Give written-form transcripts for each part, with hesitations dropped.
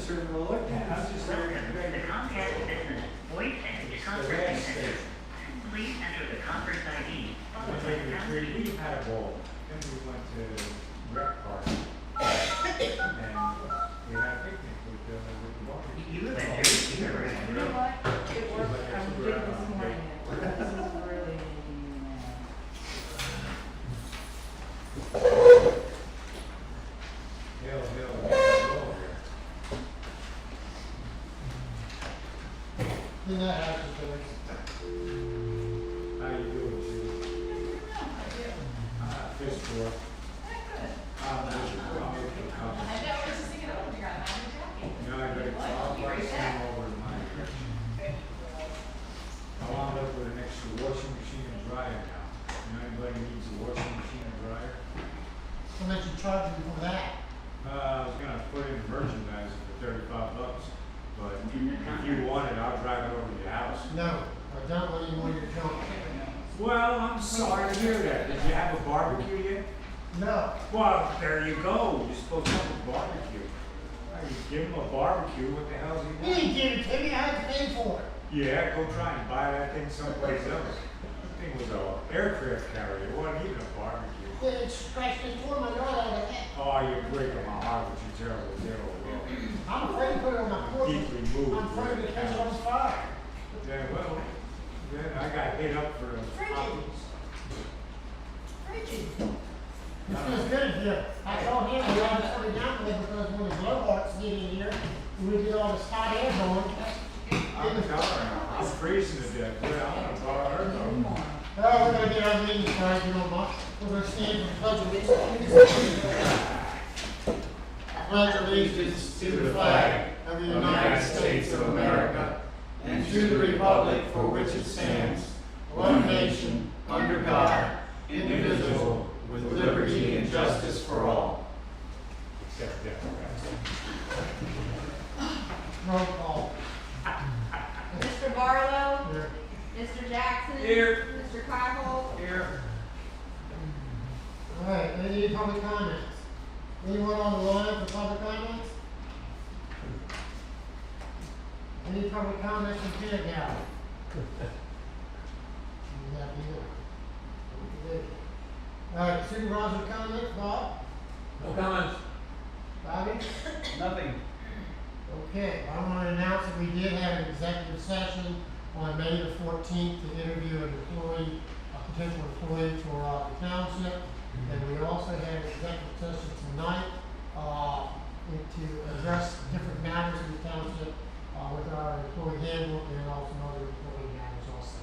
turn the light I on. was just Welcome to the Comcast Business Voice and Conference Center. Please enter the conference ID followed by the pound key. We had a ball, then we went to rec park. And we had a picnic with the barbecue. You live in Jersey, You know what? It worked. I was doing this morning. This is really Hill, In that house is always. how you doing, Judy? Fish for. I know, I was just thinking, oh, you got another jacket. No, I better, I'll probably send them over to my direction. I wound up with an extra washing machine and dryer now. You know, anybody needs a washing machine and dryer? How much you charging for that? I was gonna put in merchandise for $35, but if you want it, I'll drive it over to your house. No, I don't want any more of your junk. Well, I'm sorry to hear that. Did you have a barbecue yet? No. Well, there you go. You're supposed to have a barbecue. You give him a barbecue, what the hell's he You want? didn't give it to me, I had to pay for it. Yeah, go try and buy that thing someplace else. That thing was an aircraft carrier. It wasn't even a barbecue. It scratched and tore my yard out of the head. Oh, you're breaking my heart with your terrible, terrible will. I'm afraid to put it on my porch. Deeply moved. I'm afraid to catch it on fire. Yeah, well, then I got hit up for the copies. Frigid. It feels good in here. I told him we had to turn it down there because when the blowharts get in here, we get all this hot air going. I'm telling you, I'm freezing to death. Yeah, I'm gonna borrow her though. Oh, we're gonna get our meeting started, you know, Mark. We're gonna stand for the pledge of allegiance. Pledge allegiance to the flag of the United States of America and to the republic for which it stands, one nation, under God, indivisible, with liberty and justice for all. Except Democrats. Roll call. Mr. Barlow, Here. Mr. Jackson. Here. Mr. Cockle. Here. All right, any public comments? Anyone on the line for public comments? Any public comments from Peanut Gallery? All right, supervisor comments, Bob? No comments. Bobby? Nothing. Okay, I want to announce that we did have an executive session on May the 14th to interview an employee, a potential employee for the township. And we also had an executive session tonight to address different matters in the township with our employee handbook and also other employee matters also.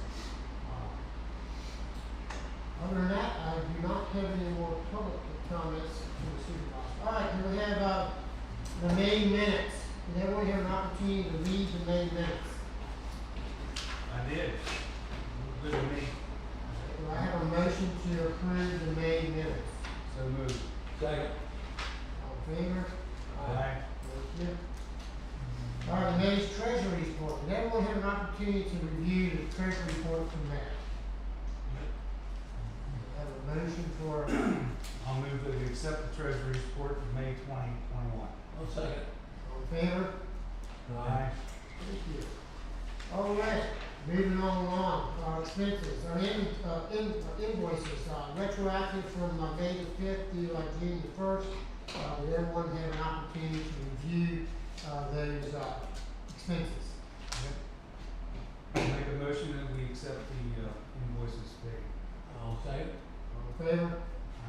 Other than that, I do not have any more public comments from the supervisor. All right, can we have the May minutes? Did everyone have an opportunity to read the May minutes? I did. Good to me. Do I have a motion to approve the May minutes? So moved. Second. All in favor? Aye. Thank you. All right, the May's treasury report. Did everyone have an opportunity to review the treasury report from May? Have a motion for, I'll move that we accept the treasury report for May 2021. I'll second. all in favor? Aye. Thank you. All right, moving on along, our expenses, our invoices, retroactive from May the 5th to June the 1st. Did everyone have an opportunity to review those expenses? I'll make a motion that we accept the invoices paid. I'll second. All in favor?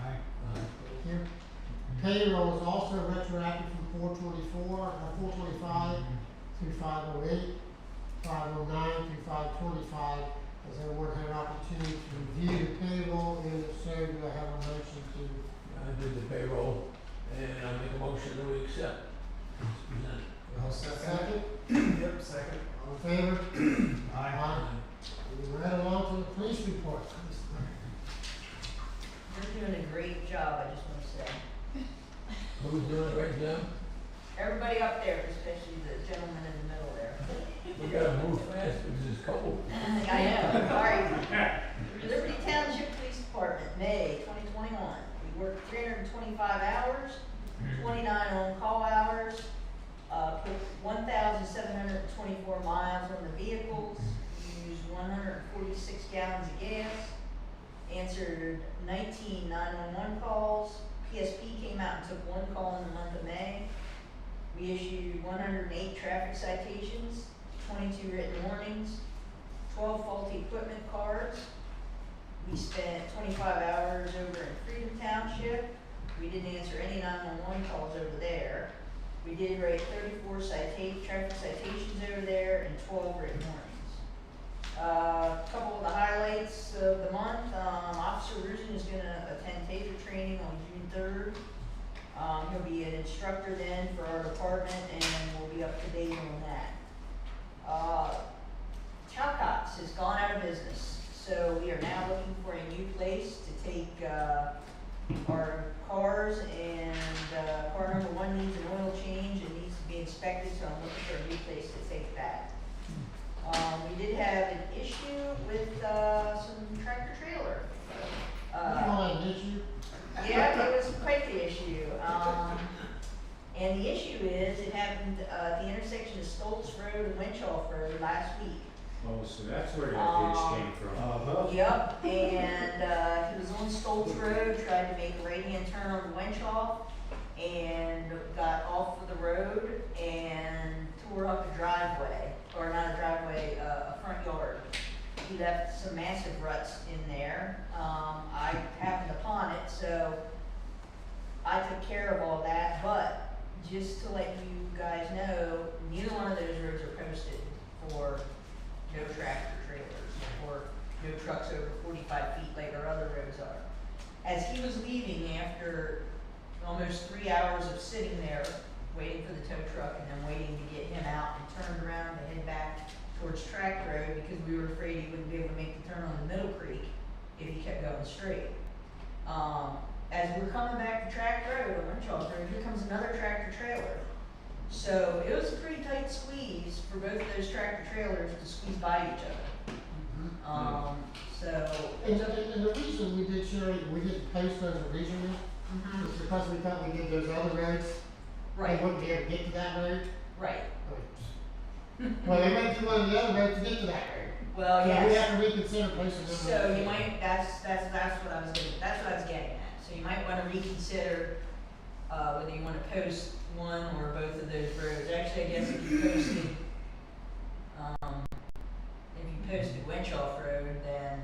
Aye. Thank you. Payroll is also retroactive from 425 through 508, 509 through 525. Has everyone had an opportunity to review the payroll? And if so, do I have a motion to? I did the payroll, and I make a motion that we accept. It's presented. I'll Second? Yep, second. All in favor? Aye. Moving right along to the police report. You're doing a great job, I just want to say. Who's doing it right now? Everybody up there, especially the gentleman in the middle there. We gotta move fast because it's cold. I know, sorry. Liberty Township Police Department, May 2021. We worked 325 hours, 29 on-call hours, 24 miles on the vehicles, used 146 gallons of gas, answered 19 911 calls. PSP came out and took 1 call in the month of May. We issued 108 traffic citations, 22 written warnings, 12 faulty equipment cards. We spent 25 hours over in Freedom Township. We didn't answer any 911 calls over there. We did write 34 traffic citations over there and 12 written warnings. A couple of the highlights of the month, Officer Rusin is gonna attend taser training on June 3rd. He'll be an instructor then for our department, and we'll be up to date on that. Chalcott's has gone out of business, so we are now looking for a new place to take our cars, and car number 1 needs an oil change and needs to be inspected, so I'm looking for a new place to take that. We did have an issue with some tractor trailer. You call that an issue? Yeah, it was quite the issue. And the issue is, it happened at the intersection of Stoltz Road and Winchoff Road last week. Oh, so that's where that ditch came from. Yep, and he was on Stoltz Road, tried to make a right-hand turn on Winchoff, and got off of the road and tore up a driveway, or not a driveway, a front yard. He left some massive ruts in there. I happened upon it, so I took care of all that, but just to let you guys know, neither one of those roads are posted for no tractor trailers or no trucks over 45 feet like our other roads are. As he was leaving after almost 3 hours of sitting there, waiting for the tow truck and then waiting to get him out, and turned around to head back towards Track Road because we were afraid he wouldn't be able to make the turn on the Middle Creek if he kept going straight. As we're coming back to Track Road on Winchell Road, here comes another tractor trailer. So it was a pretty tight squeeze for both of those tractor trailers to squeeze by each other. So. And the reason we didn't post those originally is because we thought we did those other roads. Right, They wouldn't be able to get to that road. right. Well, they went to one of the other roads to get to that road. Well, So we yes. have to reconsider placing them. So you might, that's what I was getting at. So you might wanna reconsider, whether you wanna post one or both of those roads. Actually, I guess if you posted Winchoff Road, then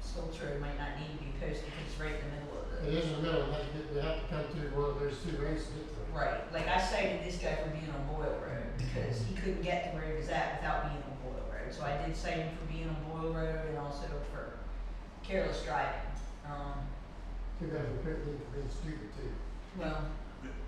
Stoltz Road might not need to be posted because it's right in the middle of It is in the middle, they have to come through one of those 2 roads to get to it. Right, like I cited this guy for being on Boyle Road because he couldn't get to where he was at without being on Boyle Road. So I did cite him for being on Boyle Road and also for careless driving. 2 guys were being stupid too. Well,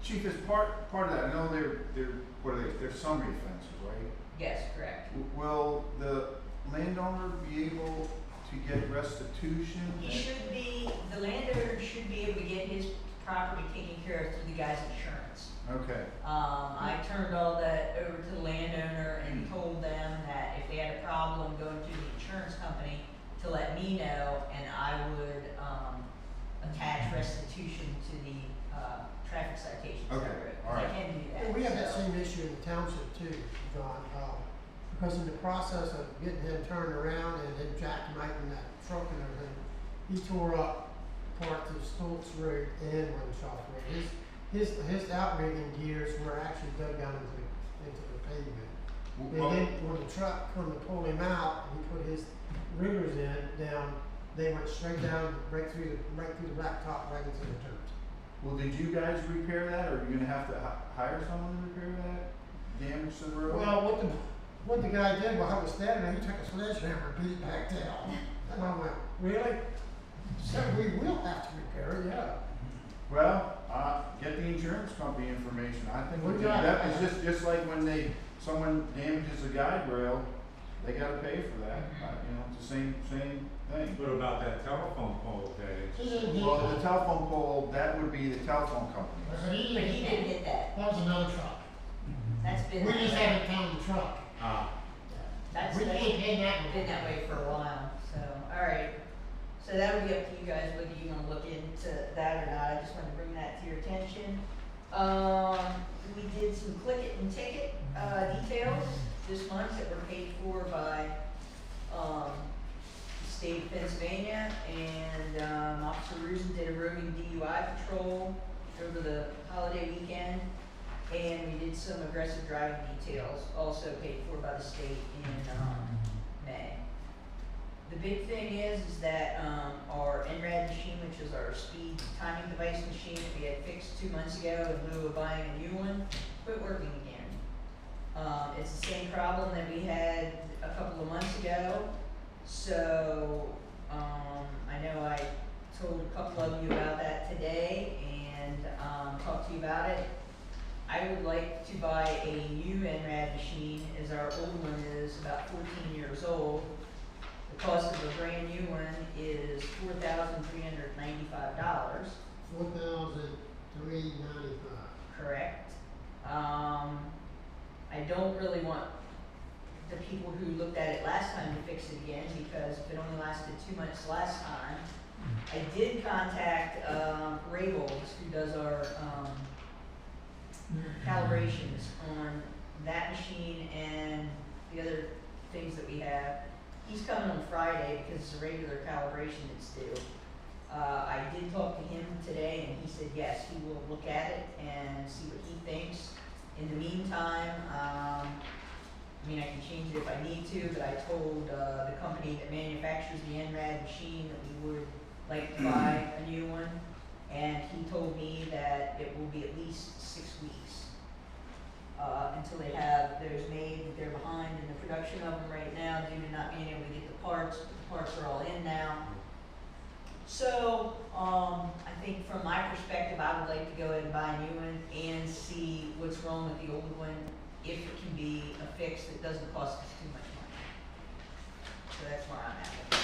Chief, as part of that, I know they're summary fences, right? yes, correct. Will the landowner be able to get restitution? The landowner should be able to get his property taken care of through the guy's insurance. Okay, I turned all that over to the landowner and told them that if they had a problem going through the insurance company to let me know, and I would, attach restitution to the, traffic citations. Okay, all right. I can do that. And we have that so. same issue in the township too, John, because in the process of getting him turned around and then jacking right in that truck and everything, he tore up parts of Stoltz Road and Winchell Road. His outrigging gears were actually dug down into the pavement. And then when the truck come to pull him out and he put his riggers down, they went straight down, right through the blacktop, right into the dirt. well, did you guys repair that, or are you gonna have to hire someone to repair that damage to the road? Well, what the guy did while I was standing there, he took a sledgehammer and beat it back down. And I went, really? So we will have to repair it, yeah. Well, get the insurance company information, I think We we got that it. is just like when someone damages a guide rail, they gotta pay for that, it's the same thing. What about that telephone pole that He is? didn't hit Well, the that. telephone pole, that would be the telephone company. But he But didn't he hit didn't that. hit that. That was another truck. That's been. We that just way. haven't found the truck. That's We that's can't hit that one. been that way for a while, so, alright. So that'll be up to you guys whether you wanna look into that or not, I just wanted to bring that to your attention. We did some click it and ticket, details. Pennsylvania, and, Officer Rusin did a roaming DUI patrol over the holiday weekend. And we did some aggressive driving details, also paid for by the state in, May. The big thing is that, our NRAD machine, which is our speed timing device machine that we had fixed 2 months ago in lieu of buying a new one, quit working again. It's the same problem that we had a couple of months ago. So, I know I told a couple of you about that today and, talked to you about it. I would like to buy a new NRAD machine, as our old one is about 14 years old. The cost of a brand new one is $4,395. $4,395. Correct. I don't really want the people who looked at it last time to fix it again, because if it only lasted 2 months last time. I did contact, Raybolds, who does our, calibrations on that machine and the other things that we have. He's coming on Friday because it's a regular calibration that's due. I did talk to him today and he said, yes, he will look at it and see what he thinks. In the meantime, I mean, I can change it if I need to, but I told, the company that manufactures the NRAD machine that we would like to buy a new one. And he told me that it will be at least 6 weeks, until they have theirs made, that they're behind in the production of them right now due to not being able to get the parts, but the parts are all in now. So, I think from my perspective, I would like to go ahead and buy a new one and see what's wrong with the old one, if it can be a fix that doesn't cost us too much money. So that's where I'm at with it.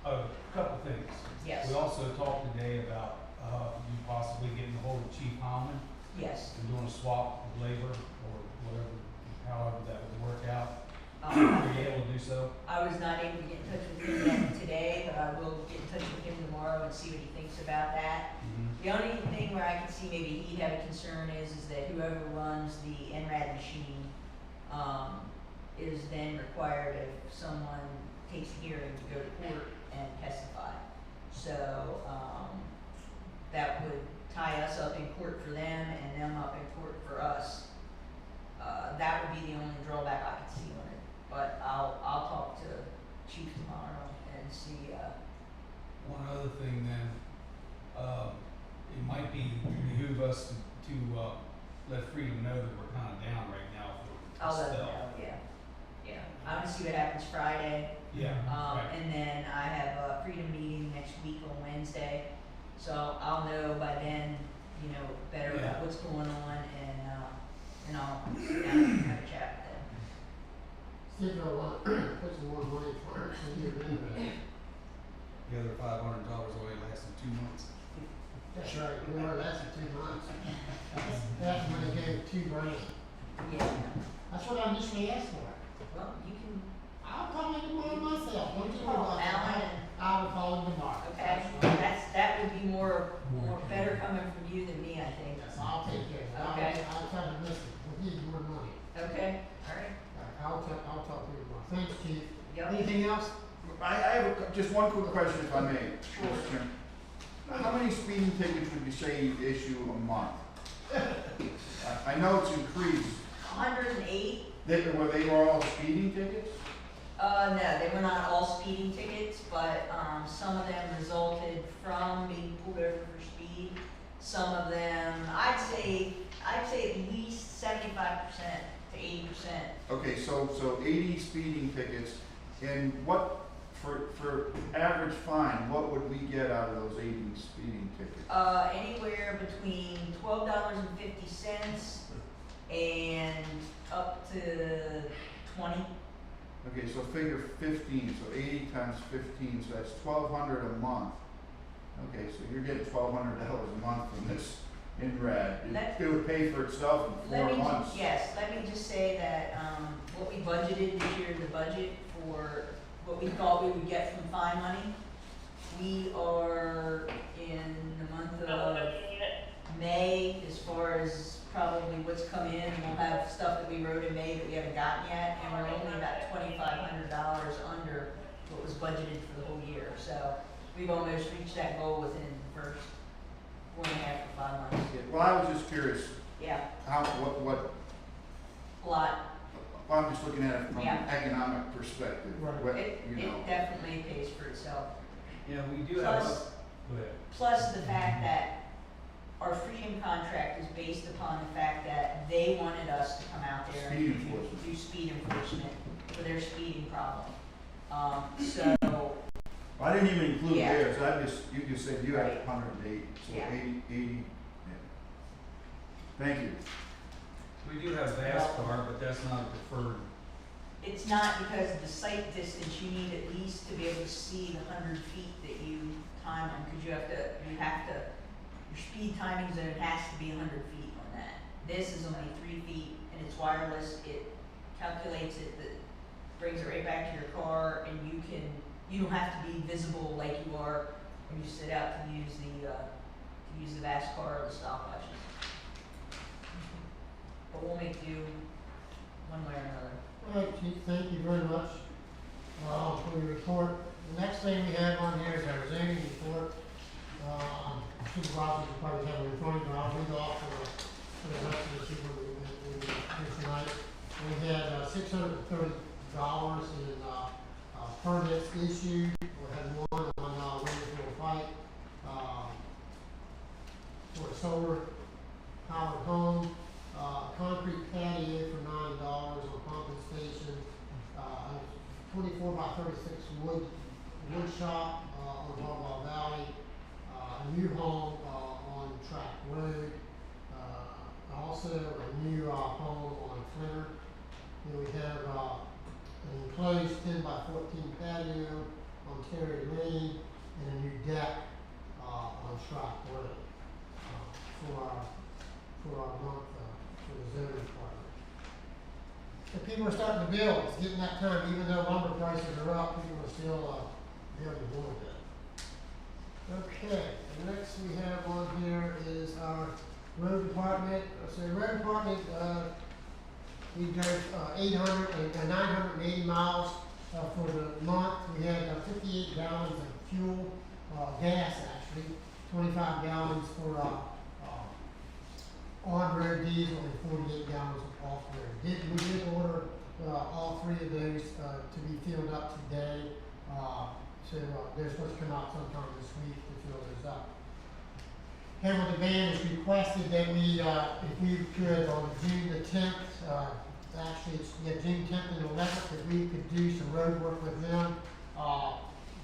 A couple things. Yes. We also talked today about, you possibly getting a hold of Chief Holman Yes. and doing a swap of labor or whatever, however that would work out. Um, Were you able to do so? I was not able to get in touch with him yet today, but I will get in touch with him tomorrow and see what he thinks about that. The only thing where I can see maybe he'd have a concern is that whoever runs the NRAD machine, is then required if someone takes a hearing to go to court and testify. So, that would tie us up in court for them and them up in court for us. That would be the only drawback I could see on it, but I'll talk to Chief tomorrow and see, One other thing then, it might behoove us to let Freedom know that we're kind of down right now for I'll let them spell. know, yeah. Yeah, I'm gonna see what happens Friday. Yeah, right. And then I have a Freedom meeting next week on Wednesday, so I'll know by then, you know, better Yeah. about what's going on and I'll sit down and have a chat with them. Still gonna want, put some more money for it, so you're in there. The other $500 only lasted 2 months. That's right, we were lasting 2 months. That's when they gave $2 grand. Yeah, That's what I initially asked for. well, you can, I'll call him tomorrow myself, don't you worry Call about that. Alan and- I will call him tomorrow. okay, that would be more better coming from you than me, I think. Yes, I'll take care of it. Okay. I'll try to listen, we'll give you more money. Okay, alright, I'll talk to you tomorrow. Thanks, Chief. yep. Anything else? I have just one quick question if I may. Sure. Mr. Chairman. How many speeding tickets would you say you issue a month? I know it's increased. 108. Were they all speeding tickets? No, they were not all speeding tickets, but, some of them resulted from being pulled over for speed. Some of them, I'd say at least 75% to 80%. Okay, so 80 speeding tickets, and what, for average fine, what would we get out of those 80 speeding tickets? Anywhere between $12.50 and up to 20. Okay, so figure 15, so 80 times 15, so that's $1,200 a month. Okay, so you're getting $1,200 a month from this INRAD. It would pay for itself in 4 months. Yes, let me just say that, what we budgeted this year, the budget for what we thought we would get from fine money, we are in the month of May, as far as probably what's come in, we'll have stuff that we wrote in May that we haven't gotten yet, and we're only about $2,500 under what was budgeted for the whole year, so we've almost reached that goal within the first 4.5 to 5 months. Yeah, well, I was just curious, Yeah, how, what, a lot. well, I'm just looking at it from an Yeah. economic perspective, Right. what, It, you know. it definitely pays for itself. Yeah, we do have a, Plus, go ahead. plus the fact that our Freedom contract is based upon the fact that they wanted us to come out there Speed and enforcement. do speed enforcement for their speeding problem. So, I didn't even include Yeah. theirs, you just said you had Right. 108, so Yeah. 80, yeah. Thank you. We do have VASCAR, but that's not a preferred. it's not because of the sight distance, you need at least to be able to see the 100 feet that you time on, because you have to, your speed timing zone has to be 100 feet on that. This is only 3 feet, and it's wireless, it calculates it, that brings it right back to your car, and you don't have to be visible like you are when you sit out to use the VASCAR or the stopwatches. But we'll make do one way or another. All right, Chief, thank you very much, for your report. The next thing we have on here is our zoning report. Supervisors will probably have it in front of you, but I'll read off for the rest of the people we do tonight. We had, $630 in, permits issued. We had one on, Greenview Pike, for a solar powered home. Concrete patio for $9 on pumping station, 24 by 36 wood shop, on Wawa Valley, a new home, on Track Road, also a new, home on Flinner. Then we have, an enclosed 10 by 14 patio on Terry Lane, and a new deck, on Track Road, for our month, for the zoning department. The people are starting to build, it's getting that time, even though lumber prices are up, people are still, building more of it. Okay, the next we have on here is our road department. So the road department, we drove 980 miles for the month. We had 58 gallons of fuel, gas actually, 25 gallons for on-road diesel and 48 gallons of off-road. We did order all 3 of those to be filled up today. So they're supposed to come out sometime this week to fill those up. Hamilton Band has requested that we, if we could, on June the 10th, actually it's June 10th and 11th, that we could do some road work with them.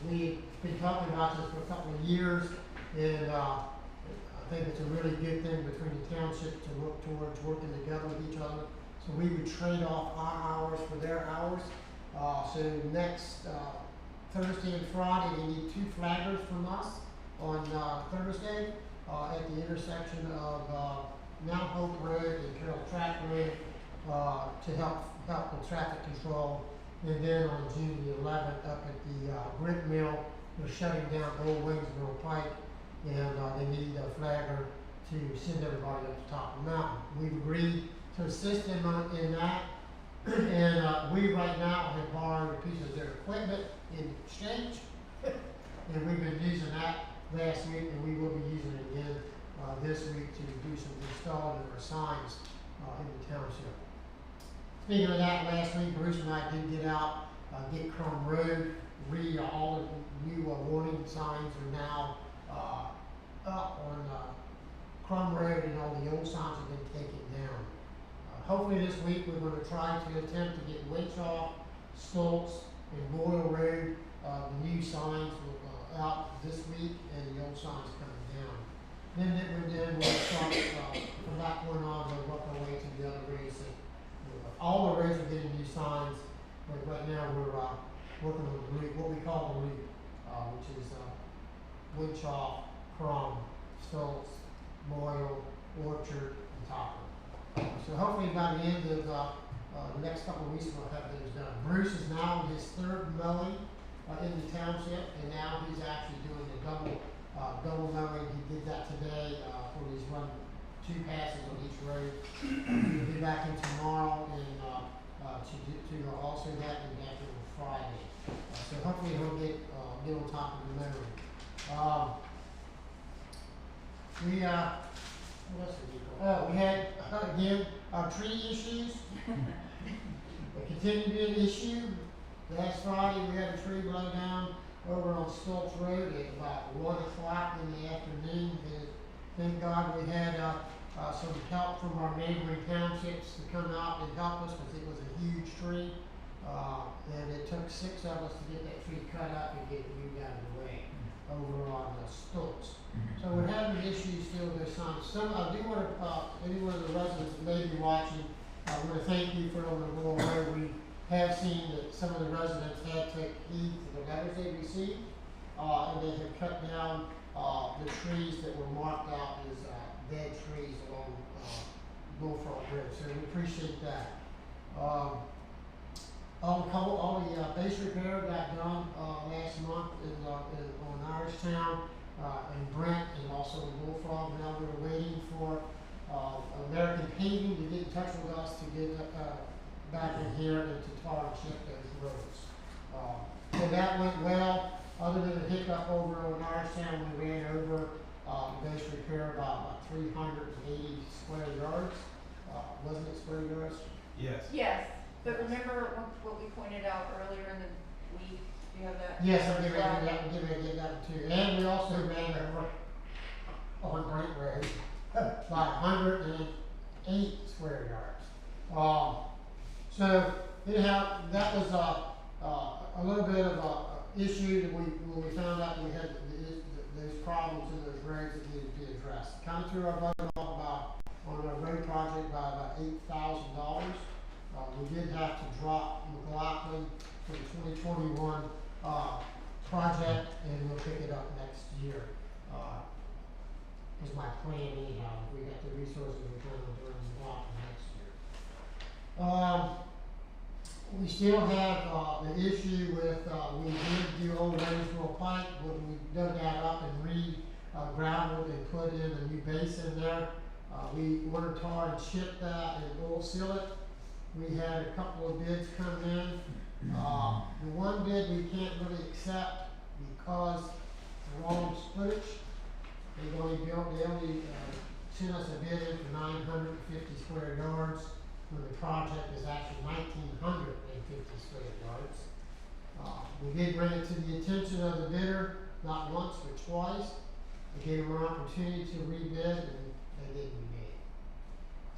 We've been talking about this for a couple of years, and I think it's a really good thing between the township to look towards working together with each other. So we would trade off our hours for their hours. So next Thursday and Friday, they need 2 flaggers from us on Thursday at the intersection of Mount Hope Road and Carroll Track Road to help with traffic control. And then on June the 11th, up at the brick mill, they're shutting down Old Wingsboro Pike, and they need a flagger to send everybody up the top of the mountain. We've agreed to assist them in that, and we right now have borrowed a piece of their equipment in exchange, and we've been using that last week, and we will be using it again this week to do some installing of our signs in the township. Speaking of that, last week Bruce and I did get out, get Crum Road, all the new warning signs are now up on Crum Road, and all the old signs have been taken down. Hopefully this week we're going to try to attempt to get Winchoff, Stoltz, and Boyle Road, the new signs out this week, and the old signs coming down. Then we'll start from that point on, we'll work our way to the other roads. All the roads are getting new signs, but right now we're working on the route, what we call the route, which is Winchoff, Crum, Stoltz, Boyle, Orchard, and Topper. So hopefully by the end of the next couple of weeks we'll have those done. Bruce is now in his 3rd mowing in the township, and now he's actually doing the double mowing. He did that today, where he's run 2 passes on each road. He'll be back in tomorrow and to also that and back in on Friday. So hopefully he'll get on top of the memory. What else did we go? Oh, we had, again, tree issues. It continued to be an issue. Last Friday, we had a tree blow down over on Stoltz Road at about 1 o'clock in the afternoon. And thank God we had some help from our neighboring townships to come out and help us because it was a huge tree. And it took 6 of us to get that tree cut up and get it moved out of the way over on Stoltz. So we're having issues still this time. I do want to, any one of the residents that may be watching, I want to thank you for on the Bull Road. We have seen that some of the residents had to heed to the letters they received, and they have cut down the trees that were marked out as dead trees along Bullfrog Road. So we appreciate that. All the base repair got done last month on Irishtown and Brent, and also in Bullfrog. Now we're waiting for American Paving to get in touch with us to get back in here and to tar and chip those roads. So that went well. Other than a hiccup over on Irishtown, we ran over the base repair about 380 square yards. Wasn't it square yards? Yes. Yes, but remember what we pointed out earlier in the week, do you have that? Yes, I'm getting ready to get that too. And we also ran over on Brent Road about 108 square yards. So anyhow, that was a little bit of a issue that when we found out that we had those problems in those roads that needed to be addressed. Kind of threw our budget off on our road project by about $8,000. We did have to drop McLaughlin for the 2021 project, and we'll pick it up next year. Is my plan anyhow. If we got the resources, we're trying to do McLaughlin next year. We still have the issue with, we did do Old Roseville Pike, but we dug that up and gravelled and put in a new base in there. We ordered tar and shipped that and oil seal it. We had a couple of bids come in. The one bid we can't really accept because the wrong footage. They only sent us a bid in for 950 square yards, when the project is actually 1,950 square yards. We did bring it to the attention of the bidder, not once but twice. We gave them an opportunity to rebid, and they didn't rebid.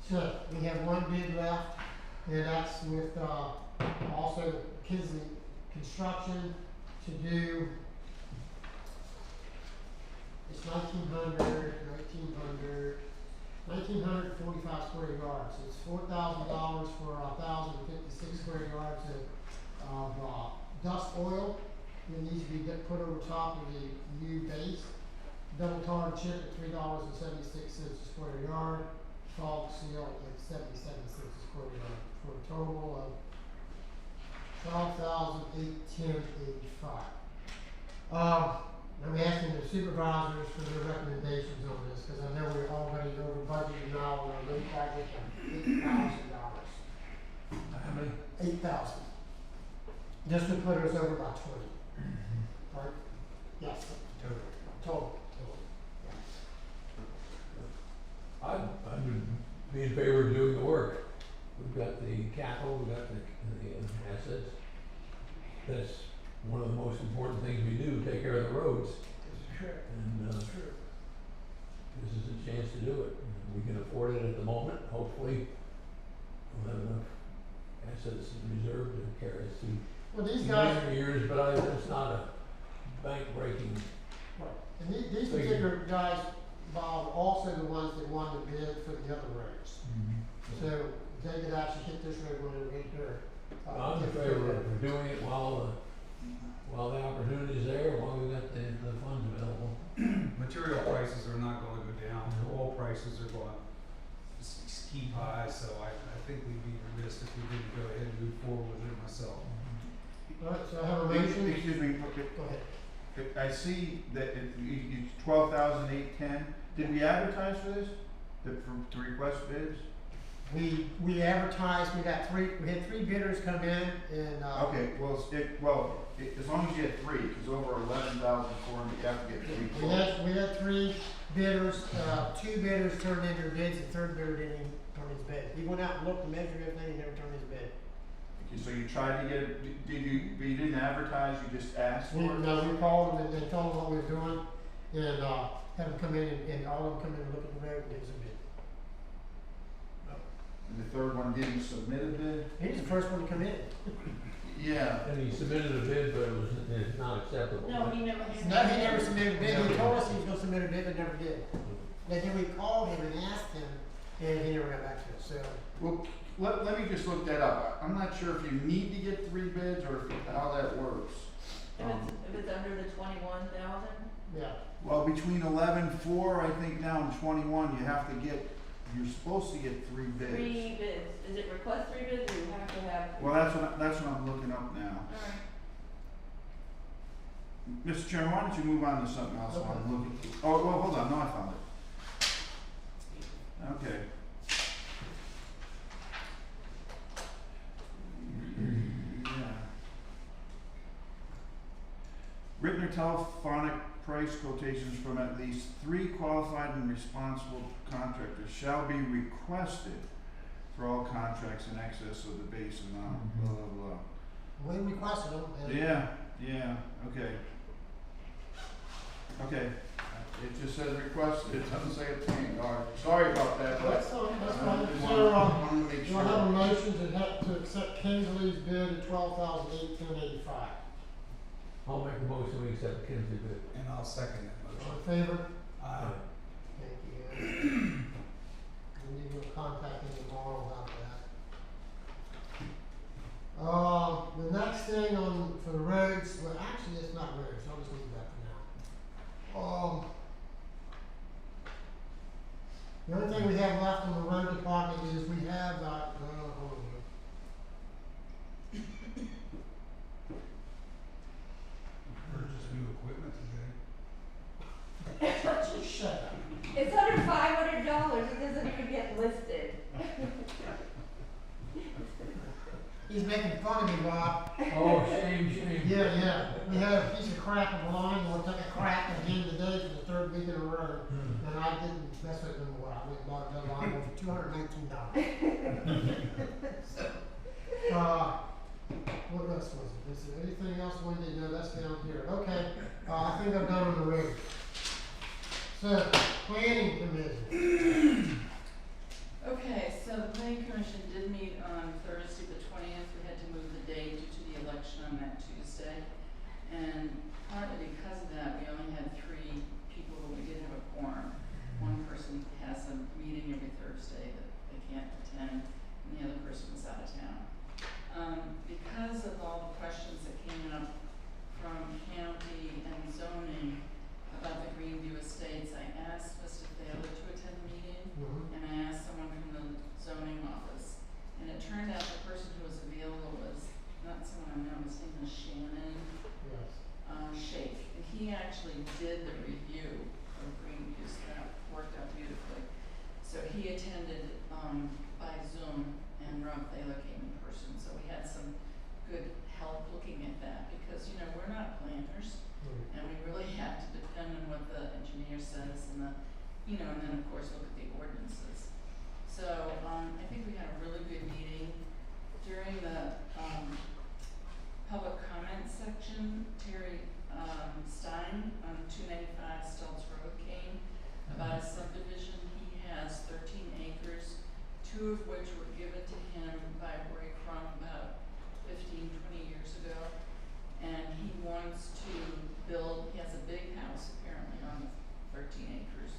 So we have one bid left, and that's with also Kinsley Construction to do. It's 1,945 square yards. It's $4,000 for 1,056 square yards of dust oil. It needs to be put over top of the new base. Double tar and chip at $3.76 a square yard. Fog seal at 77 cents a square yard for a total of $12,810.85. I'm asking the supervisors for their recommendations on this, because I know we're already over budgeted now on our road project of $8,000. How many? 8,000. Just to put us over by 20. Right? Yes. Total. I would be in favor of doing the work. We've got the capital, we've got the assets. That's one of the most important things we do, take care of the roads. And this is a chance to do it. We can afford it at the moment. Hopefully, we'll have enough assets in reserve to carry us through Well, these guys, later years, but it's not a bank-breaking. right. And these particular guys, Bob, are also the ones that won the bid for the other roads. So they could actually hit this road when they're in here. I'm in favor of doing it while the opportunity's there, while we've got the funds available. Material prices are not going to go down, oil prices are going to keep high, so I think we'd be remiss if we didn't go ahead and move forward with it myself. All right, so I have a motion. Excuse me, Go ahead. I see that it's 12,810. Did we advertise for this? To request bids? We advertised, we had three bidders come in and, Okay, as long as you had three, cause over 11,400, you have to get three quotes. we had three bidders, two bidders turned in their bids, the third bidder didn't even turn his bid. He went out and looked and measured everything, he never turned his bid. Okay, so you tried to get it, but you didn't advertise, you just asked for it? We called them and told them what we were doing, and, had them come in and all of them come in and look at the road and give us a bid. And the third one didn't submit a bid? He's the first one to come in. Yeah. And he submitted a bid, but it's not acceptable. No, he never. No, he never submitted a bid, he told us he was gonna submit a bid, but never did. And then we called him and asked him, and he never got back to us, so. Well, let me just look that up. I'm not sure if you need to get three bids or how that works. If it's under the 21,000? Yeah, Well, between 11,400, I think now, and 21, you're supposed to get three bids. 3 bids. Is it request 3 bids or you have to have? Well, that's what I'm looking up now. Alright. Mr. Chairman, why don't you move on to something else while I'm looking? Oh, well, hold on, no, I found it. Okay. Yeah. Written or telephonic price quotations from at least 3 qualified and responsible contractors shall be requested for all contracts in excess of the base amount, blah, blah, blah. we requested them, and. Yeah, okay. Okay, it just says requested, it doesn't say obtained, all right, sorry about that, but. That's fine, that's I fine. just So, wanted to make do I have a sure. motion to accept Kinsley's bid at $12,885? I'll make a motion, we accept Kinsey bid. And I'll second that All motion. in favor? Aye. Thank you. We need to contact him tomorrow about that. The next thing for the roads, well, actually, it's not roads, I'll just leave that for now. The only thing we have left on the road department is we have, hold on here. Purchase new equipment today. Just shut up. It's under $500. It doesn't even get listed. He's making fun of me, Bob. Oh, shame. Yeah, we had a piece of crap on the line, and we took a crack at the end of the day for the third week in a row. And I didn't mess with them well, I went and bought another line for $219. What else was it? Is there anything else we need to know? That's down here. Okay, I think I'm done on the road. So, planning committee. Okay, so the planning commission did meet on Thursday the 20th. We had to move the date due to the election on that Tuesday. And partly because of that, we only had 3 people, but we did have a quorum. One person has a meeting every Thursday that they can't attend, and the other person was out of town. Because of all the questions that came up from county and zoning about the Greenview estates, I asked Mr. Thaler to attend the meeting. And I asked someone from the zoning office, and it turned out the person who was available was not someone I know, his name is Shannon Yes. Shake, and he actually did the review of Greenview, so that worked out beautifully. So he attended by Zoom, and Rob Thaler came in person, so we had some good help looking at that, because, you know, we're not planners, and we really have to depend on what the engineer says and the, you know, and then of course look at the ordinances. So, I think we had a really good meeting. During the, public comment section, Terry, Stein on 295 Stelz Road came about a subdivision. He has 13 acres, 2 of which were given to him by Roy Crump about 15, 20 years ago. And he wants to build, he has a big house apparently on 13 acres.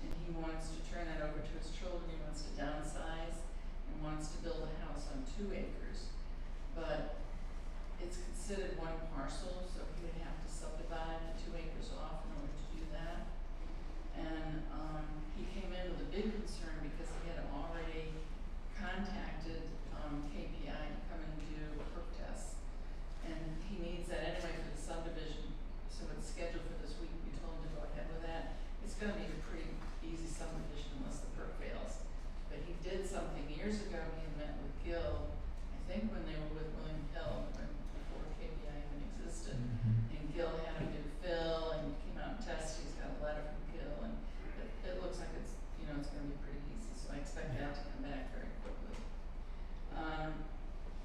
And he wants to turn that over to his children. He wants to downsize and wants to build a house on 2 acres. But it's considered one parcel, so he would have to subdivide the 2 acres off in order to do that. And he came in with a big concern because he had already contacted KPI to come and do a perk test. And he needs that anyway for the subdivision, so it's scheduled for this week. We told him to go ahead with that. It's gonna be a pretty easy subdivision unless the perk fails. But he did something years ago, he had met with Gil, I think when they were with William Hill, before KBI even existed. And Gil had him do fill and came out and tested, he's got a letter from Gil, and it looks like it's, you know, it's gonna be pretty easy, so I expect that to come back very quickly.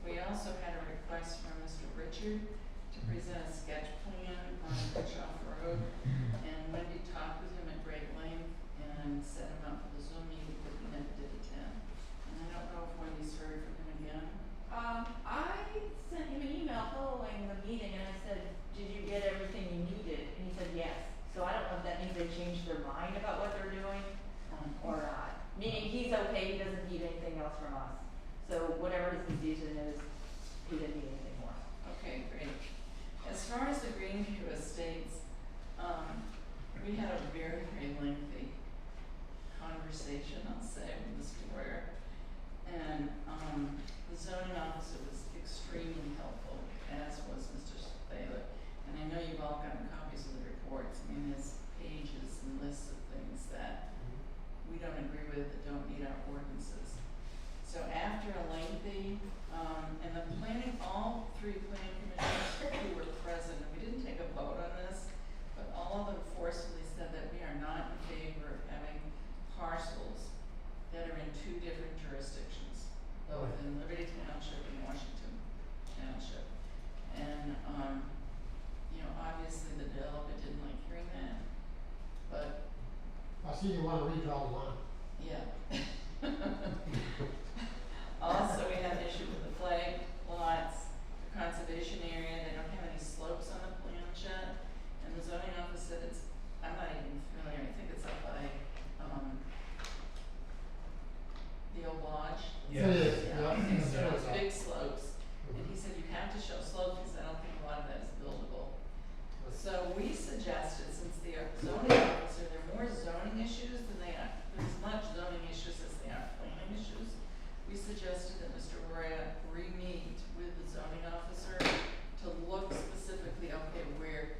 We also had a request from Mr. Richard to present a sketch plan on Richoff Road, and Wendy talked with him at great length and set him up for the Zoom meeting, but he never did attend. And I don't know if Wendy's heard from him again. I sent him an email following the meeting and I said, did you get everything you needed? And he said, yes. So I don't know if that means they changed their mind about what they're doing, or not. Meaning he's okay, he doesn't need anything else from us. So whatever his decision is, he didn't need anything more. Okay, great. As far as the Greenview estates, we had a very, very lengthy conversation, I'll say, with Mr. Ware. And, the zoning officer was extremely helpful, as was Mr. Thaler. And I know you've all gotten copies of the reports. I mean, there's pages and lists of things that we don't agree with, that don't meet our ordinances. So after a lengthy, and the planning, all three planning commissioners who were present, and we didn't take a vote on this, but all of them forcefully said that we are not in favor of having parcels that are in two different jurisdictions, both in Liberty Township and Washington Township. And, you know, obviously the developer didn't like hearing that, but I see you wanna redraw the line. yeah. Also, we have an issue with the flag lots, the conservation area, they don't have any slopes on the plan yet. And the zoning office said it's, I'm not even familiar, I think it's up by, the old lodge. It is, Yeah, yeah. so it's big slopes, and he said you have to show slopes, because I don't think a lot of that is buildable. So we suggested, since the zoning officer, there are more zoning issues than they are, there's as much zoning issues as they are planning issues. We suggested that Mr. Roya re-meet with the zoning officer to look specifically, okay, where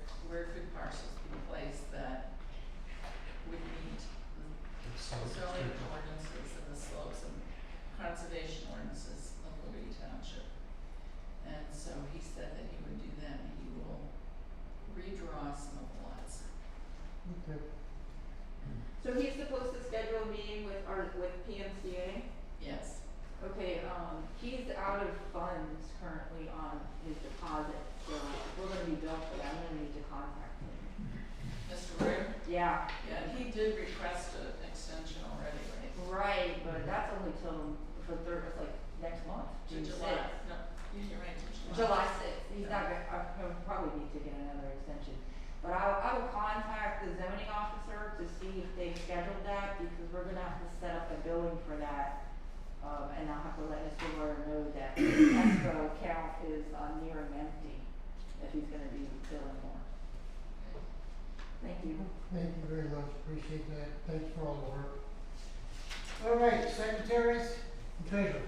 could parcels be placed that would meet the zoning ordinances and the slopes and conservation ordinances of Liberty Township. And so he said that he would do that, and he will redraw some of the lots. Okay. So he's supposed to schedule a meeting with PMCA? Yes. Okay, he's out of funds currently on his deposit, so we're gonna be billed for that, I'm gonna need to contact him. Mr. Roya? Yeah, Yeah, he did request an extension already, right? right, but that's only till, it's like next month, To June July, 6th. no, you're right, to July. July 6th, he's not gonna, I'll probably need to get another extension. But I will contact the zoning officer to see if they've scheduled that, because we're gonna have to set up a billing for that. And I'll have to let Mr. Royer know that the escrow account is nearing empty, if he's gonna be billing more. Thank you. Thank you very much, appreciate that, thanks for all the work. All right, secretaries and treasurer.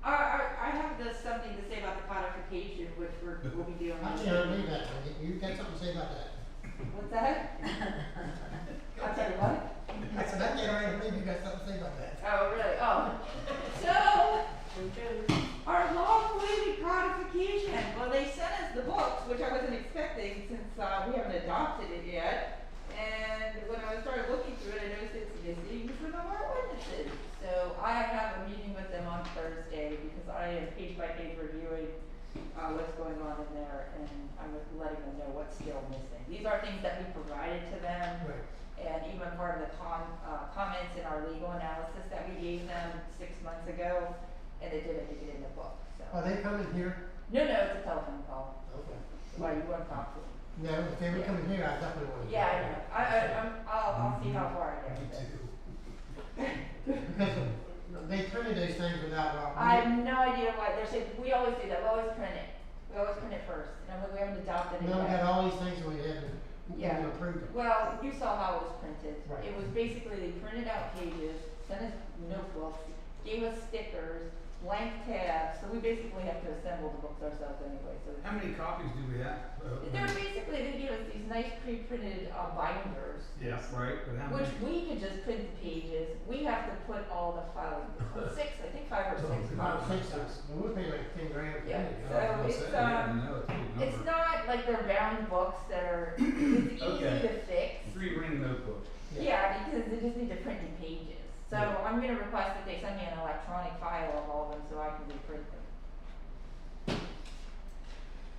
I have something to say about the codification, which we'll be doing. I can't read that, you got something to say about that? What's that? I'll tell you what. I said, I can't believe you got something to say about that. Oh, really? Oh. So, our long-awaited codification, well, they sent us the books, which I wasn't expecting since we haven't adopted it yet. And when I started looking through it, I noticed it's missing some of our ordinances. So I have a meeting with them on Thursday, because I am page by page reviewing what's going on in there, and I'm letting them know what's still missing. These are things that we provided to them. Right. And even part of the comments in our legal analysis that we gave them 6 months ago, and they didn't make it in the book, so. Are they coming here? No, it's a telephone call. Okay. Why, you wanna talk to them? No, if they were coming here, I definitely want to. Yeah, I know, I'll see how far I get with it. Because they printed these things without our. I have no idea why, they're saying, we always do that, we always print it first, and I'm like, we haven't adopted it No, we yet. got all these things we haven't, Yeah. even approved it. Well, you saw how it was printed. Right. It was basically, they printed out pages, sent us notebooks, gave us stickers, blank tabs, so we basically have to assemble the books ourselves anyway, so. How many copies do we have? They're basically, they give us these nice pre-printed binders, Yeah, right, but how which many? we could just print the pages, we have to put all the filing, six, I think 5 or 6 About copies. $6, it would pay like 10 grand for Yeah, any. so it's, Yeah, I know, it's a big it's number. not like they're bound books that are, it's easy Okay. to fix. 3 ring notebook. Yeah, because they just need to print the pages. So Yeah. I'm gonna request that they send me an electronic file of all of them so I can reprint them.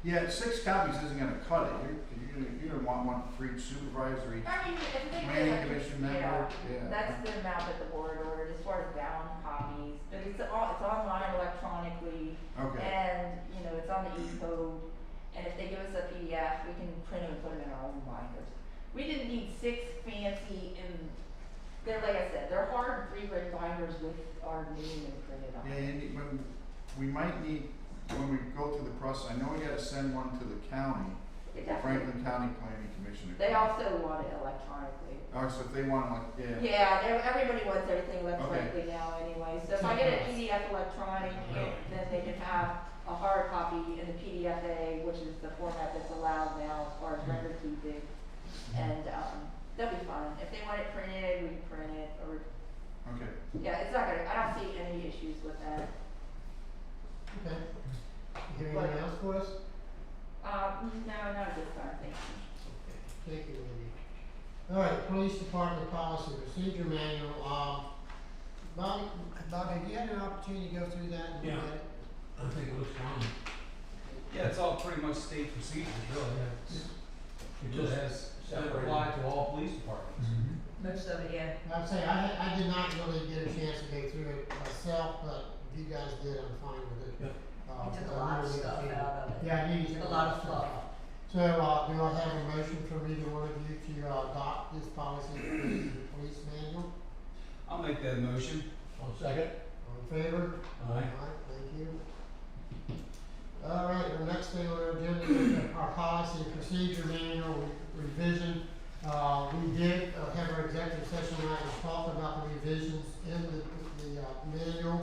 Yeah, 6 copies isn't gonna cut it, you're gonna want one for each supervisor, each I mean, if they planning get commission like, member, yeah. that's the amount that the board ordered as far as bound copies, but it's online electronically, Okay, and, you know, it's on the E-code, and if they give us a PDF, we can print them and put them in our own binders. We didn't need 6 fancy, and they're, like I said, they're hard 3-ring binders with our name imprinted on yeah, them. and when, we might need, when we go through the process, I know we gotta send one to the county, It definitely- Franklin County Planning Commission. They also want it electronically. Oh, so if they want like, yeah, Yeah, everybody wants everything electronically now anyway, so if I get a PDF electronic, then they can have a hard copy in the PDFA, which is the format that's allowed now as far as record keeping. And, they'll be fine. If they want it printed, we can print it, or, okay. yeah, it's not gonna, I don't see any issues with that. Okay. You have anything else for us? No, not at this time, thank you. Thank you, Wendy. All right, Police Department Policy Procedure Manual, Bobby, have you had an opportunity to go through that and look Yeah. at it? I think it looks fine. Yeah, it's all pretty much state procedures, really. It It just has, that separated. apply to all police departments. Most of it, yeah. I'd say I did not really get a chance to go through it myself, but if you guys did, I'm fine with it. Yep. He took a lot of stuff out of it. Yeah, he took A lot of fluff. out. So, do I have a motion from either one of you to adopt this policy for the police manual? I'll make that motion. I'll second. All in favor? Aye. Thank you. All right, the next thing on our agenda is our policy and procedure manual revision. We did have our executive session tonight and talk about the revisions in the manual.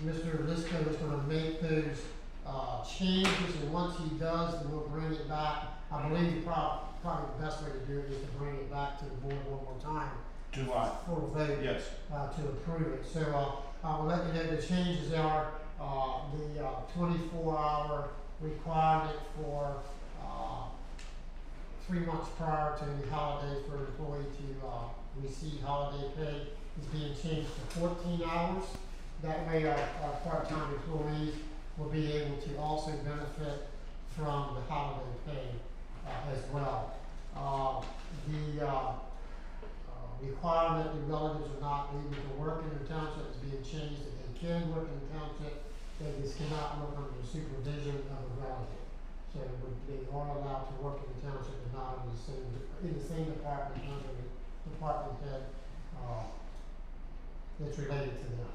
Mr. Lisco is gonna make those changes, and once he does, then we'll bring it back. I believe probably the best way to do it is to bring it back to the board one more time July, for a vote yes. to approve it. So, I will let you know the changes are, the 24-hour requirement for 3 months prior to any holiday for an employee to receive holiday pay is being changed to 14 hours. That way our part-time employees will be able to also benefit from the holiday pay as well. Requirement that relatives are not able to work in the township is being changed, that they can work in the township, they just cannot work under the supervision of a relative. So they are allowed to work in the township and not in the same department under the department head that's related to them.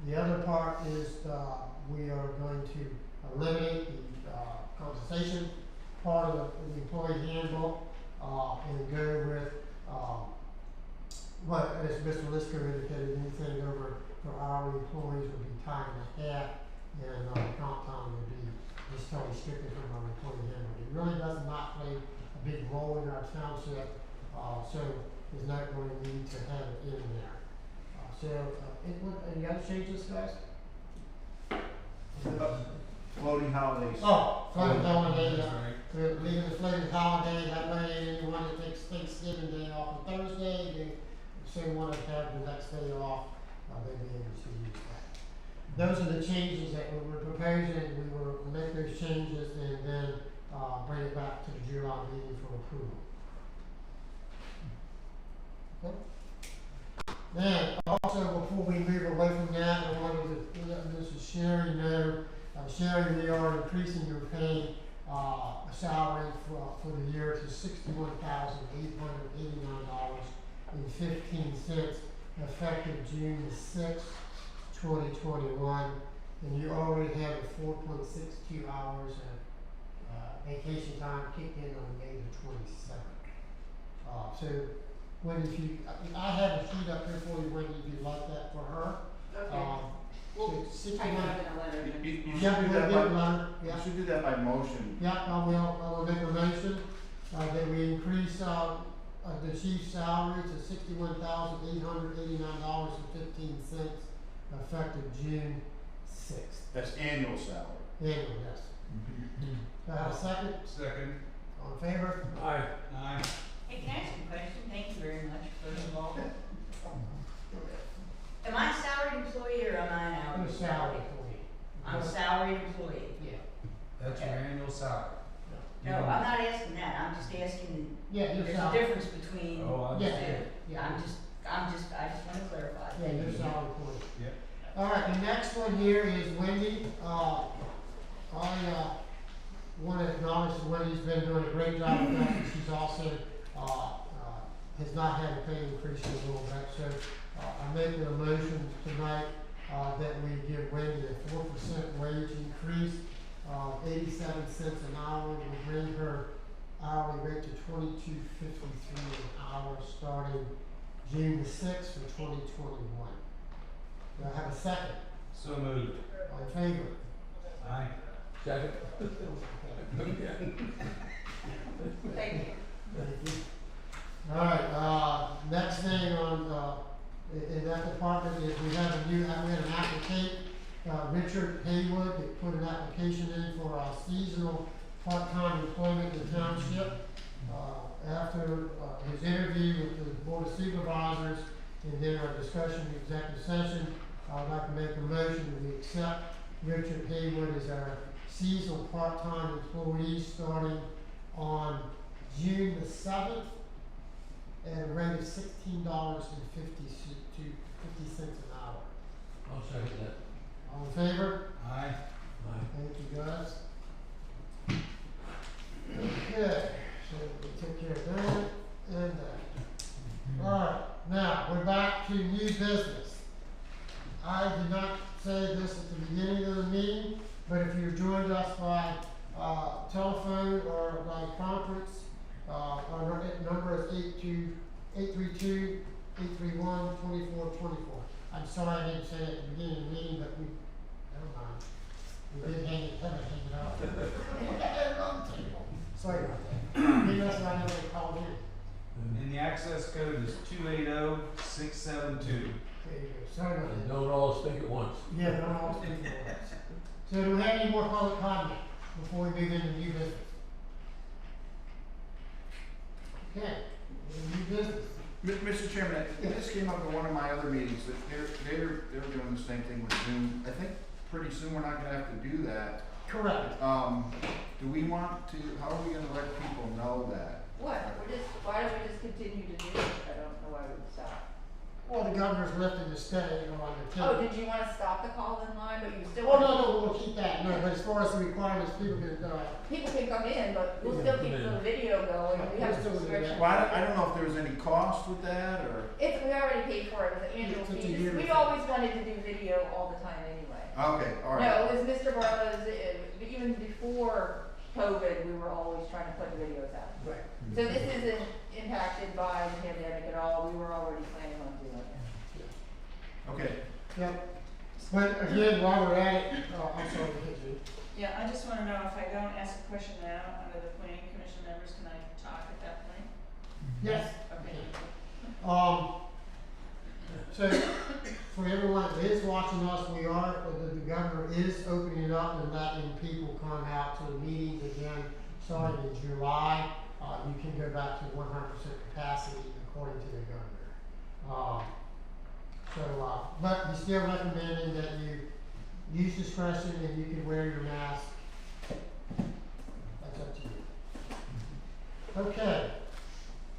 The other part is we are going to eliminate the compensation part of the employee handbook and go with what, as Mr. Lisco indicated, anything over for hourly employees would be time and a half, and comp time would be just totally strictly from our employee handbook. It really does not play a big role in our township, so there's not going to need to have it in there. Any other changes, guys? Floating holidays. Oh, floating holiday, That's right. we're leaving the floating holiday, that way anyone that takes Thanksgiving Day off on Thursday, they say want to have the next day off, they'll be able to use that. Those are the changes that we were proposing, we will make those changes and then, bring it back to the July meeting for approval. Okay? Then, also, before we move away from that, I wanted to let Mrs. Sherry know, Sherry, we are increasing your pay, salary for the year to $61,889.15, effective June 6, 2021. And you already have a 4.62 hours of vacation time kicked in on May the 27th. So Wendy, if you, I have a sheet up here for you, Wendy, if you'd like that for her. Okay. So I 61. have it in a letter then. You should Yeah, do we'll that get a by, letter, you yeah. should do that by motion. Yeah, I will make a motion, that we increase, the chief's salary to $61,889.15, effective June 6th. That's annual salary. Annual, yes. Do I have a second? Second. All in favor? Aye. Aye. Hey, can I ask you a question? Thank you very much, first of all. Am I a salaried employee or am I an hourly? Your salary employee. I'm a salaried employee. Yeah. That's your annual salary. No, I'm not asking that, I'm just asking, Yeah, your there's a salary. difference between, Oh, I Yeah, understand. yeah. I just wanna clarify. Yeah, your salary employee. Yep. All right, the next one here is Wendy. I want to acknowledge that Wendy's been doing a great job with us, and she's also, has not had a pay increase in a little bit. So, I'm making a motion tonight, that we give Wendy a 4% wage increase, 87 cents an hour. We bring her hourly rate to $22.53 an hour, starting June the 6th for 2021. Do I have a second? So moved. All in favor? Aye. Second? Thank you. Thank you. All right, next thing on, in that department is we had an applicant, Richard Haywood, that put an application in for a seasonal part-time employment in the township. After, his interview with the Board of Supervisors and then our discussion in the executive session, I would like to make a motion that we accept Richard Haywood as our seasonal part-time employee starting on June the 7th at a rate of $16.50 an hour. I'll second that. All in favor? Aye. Aye. Thank you, guys. Okay, so we took care of that and that. All right, now we're back to new business. I did not say this at the beginning of the meeting, but if you joined us by telephone or by conference, our number is 832-831-2424. I'm sorry I didn't say it at the beginning of the meeting, but never mind. We did hang it up. Sorry about that. Maybe that's why I never called in. And the access code is 280672. There you go. Sorry about And that. don't all speak at once. Yeah, don't all speak at once. So do we have any more public comment before we move into new business? Okay, new business. Mr. Chairman, this came up in one of my other meetings, that they were doing the same thing with Zoom. I think pretty soon we're not gonna have to do that. Correct. Do we want to, how are we gonna let people know that? What? Why don't we just continue to do it? I don't know why we'd stop. Well, the governor's lifting the stay on the. Oh, did you wanna stop the call in line, but you still? Oh, no, we'll keep that, no, but as far as the requirements, people can, People can come in, but we'll still keep the video going, we have a We'll still do that. subscription. Well, I don't know if there was any cost with that, or, We already paid for it, it was an annual It's a fee, year we fee. always wanted to do video all the time anyway. okay, all right. No, it was Mr. Barlow's, even before COVID, we were always trying to put the videos out. right. So this isn't impacted by the pandemic at all, we were already planning on doing it. Okay, Yep. But again, while we're at it, I'm sorry to hit you. Yeah, I just wanna know if I don't ask a question now, under the planning commission members, can I talk at that point? Yes. Okay. So, for everyone that is watching us, the governor is opening it up and letting people come out to the meetings again, starting in July. You can go back to 100% capacity according to the governor. But he's still recommending that you use discretion and you can wear your mask. That's up to you. Okay.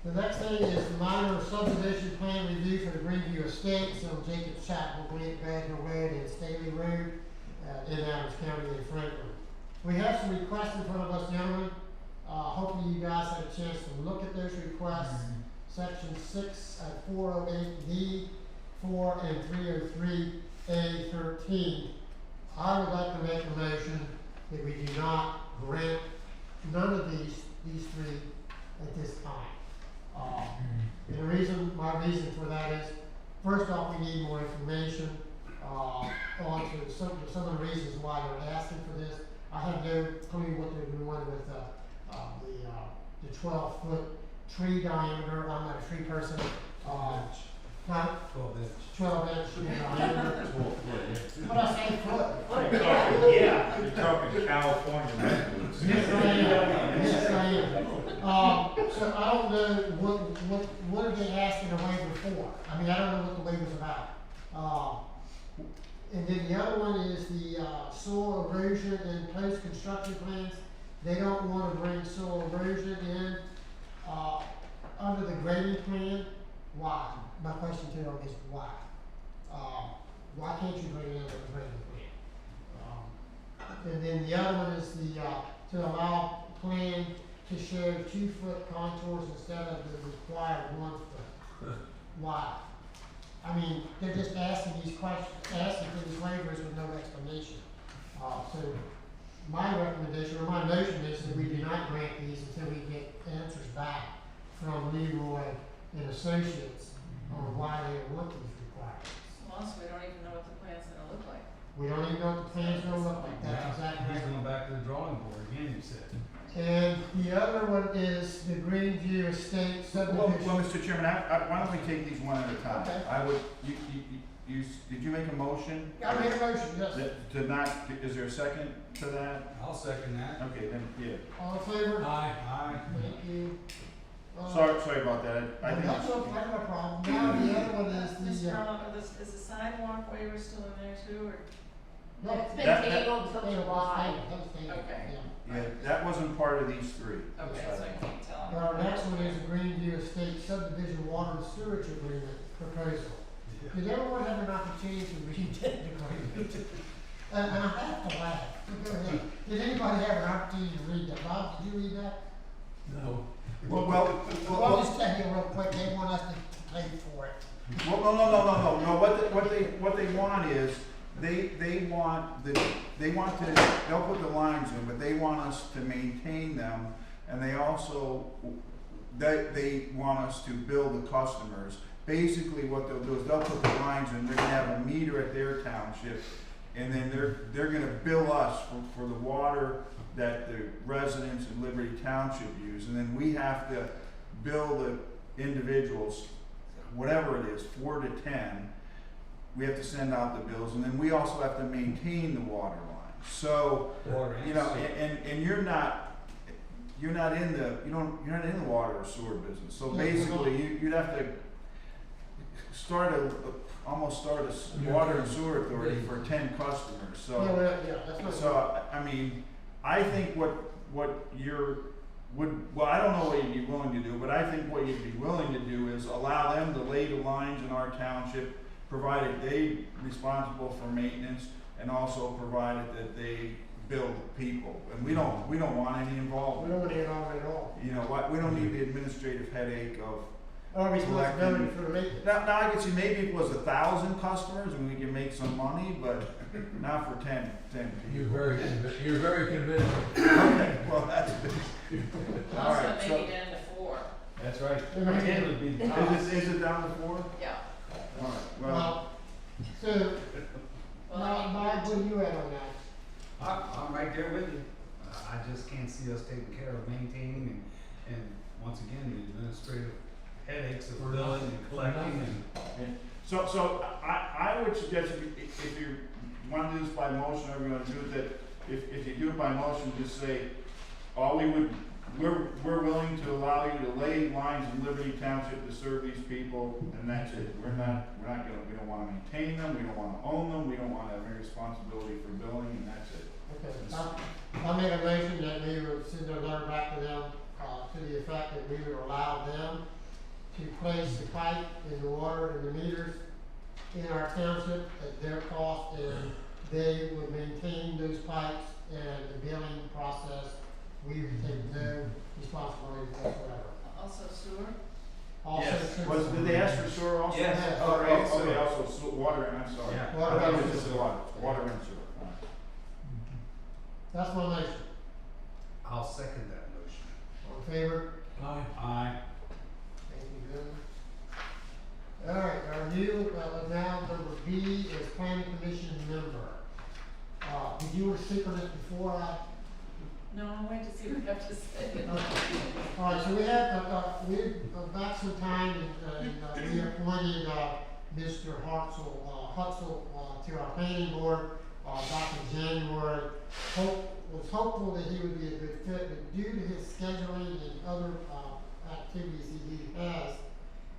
The next thing is the minor subdivision plan review for the Greenview Estates on Jacobs Chapel, Badger Road, and Staley Road, in Adams County and Franklin. We have some requests in front of us, gentlemen. Hopefully you guys had a chance to look at those requests. Section 6 at 408D, 4 and 303A13. I would like to make a motion that we do not grant none of these three at this time. And the my reason for that is, first off, we need more information, on to some of the reasons why they're asking for this. I have no clue what they're doing with, the 12-foot tree diameter. I'm not a tree person. Huh? 12 inch diameter. What I say, foot? Yeah, you're talking California redwoods. Yes, I am. Yes, I am. So I don't know what are they asking a waiver for? I mean, I don't know what the waiver's about. And then the other one is the, soil erosion and post-construction plans. They don't wanna bring soil erosion in, under the grading plan. Why? My question to them is why? Why can't you bring it in under the grading plan? And then the other one is the, to allow plan to show 2-foot contours instead of the required 1 foot. Why? I mean, they're just asking these questions, asking for these waivers with no explanation. So my recommendation, or my notion is that we do not grant these until we get answers back from Leroy and Associates on why they want these requirements. Plus, we don't even know what the plan's gonna look like. We don't even know what the plan's gonna look like, that's Now, exactly he's right. going back to the drawing board again, you said. And the other one is the Greenview Estate subdivision. Well, Mr. Chairman, why don't we take these one at a time? Okay. I would, did you make a motion? I made a motion, yes. To not, is there a second to that? I'll second that. Okay, then, yeah. All in favor? Aye. Aye. Thank you. Sorry about that. I think That's no problem. Now, the other one is Ms. the, Carlin, is the sidewalk waiver still in there too, or? no, It's been That- tabled till That was July. tabled, Okay. yeah. yeah, that wasn't part of these three. Okay, so I can't tell. Our next one is the Greenview Estate Subdivision Water and Sewage Agreement proposal. Did everyone have an opportunity to read that agreement? And I have to laugh. Go ahead. Did anybody have an opportunity to read that? Bob, did you read that? No. Well, I'll just tell you real quick, they want us to pay for it. Well, no, what they want is, they want to, they'll put the lines in, but they want us to maintain them, and they also, they want us to bill the customers. Basically, what they'll do is they'll put the lines in, they're gonna have a meter at their township, and then they're gonna bill us for the water that the residents in Liberty Township use, and then we have to bill the individuals, whatever it is, 4 to 10, we have to send out the bills, and then we also have to maintain the water line. So, Water and you know, sewer. and you're not in the water or sewer business. So No, we're basically, you'd have to almost start a water and sewer authority for 10 customers. So. Yeah, that's not. So, I mean, I think what I don't know what you'd be willing to do, but I think what you'd be willing to do is allow them to lay the lines in our township, provided they responsible for maintenance, and also provided that they bill people. And we don't want any We involvement. don't want to get on it at all. You know what, we don't need the administrative headache of. Our responsibility for the maintenance. Now I can see maybe if it was 1,000 customers and we can make some money, but not for 10 You're people. very convincing. Okay, well, that's good. All Also, right, so, maybe down to 4. That's right. Yeah. 10 would be the top. is it down to 4? Yeah. All right, well, Well, so, Well, I mean, Bob, what are you at on that? I'm right there with you. I just can't see us taking care of maintaining and once again, the administrative headaches of billing and collecting and. so I would suggest if you want to do this by motion, or you want to do it, that if you do it by motion, just say, we're willing to allow you to lay lines in Liberty Township to serve these people, and that's it. We don't want to maintain them, we don't want to own them, we don't want to have any responsibility for billing, and that's it. Okay, I make a motion that we would send a letter back to them, to the effect that we would allow them to place the pipe in the water and the meters in our township at their cost, and they would maintain those pipes and the billing process. We would take no responsibility whatsoever. Also sewer? Also, Yes. since- Did they ask for sewer also? Yes. Oh, Okay, okay, sewer. also water, I'm sorry. Yeah. Water I thought it and was just sewer. water and sewer. All right. That's my motion. I'll second that motion. All in favor? Aye. Aye. Thank you, Bill. do, now number B is planning commission member. Did you want to speak on this before I? No, I wait to see what you have to say. Okay. All right, so we have, we back some time and we appointed, Mr. Hutzel, to our planning board, back in January. Was hopeful that he would be a good fit, but due to his scheduling and other, activities he has,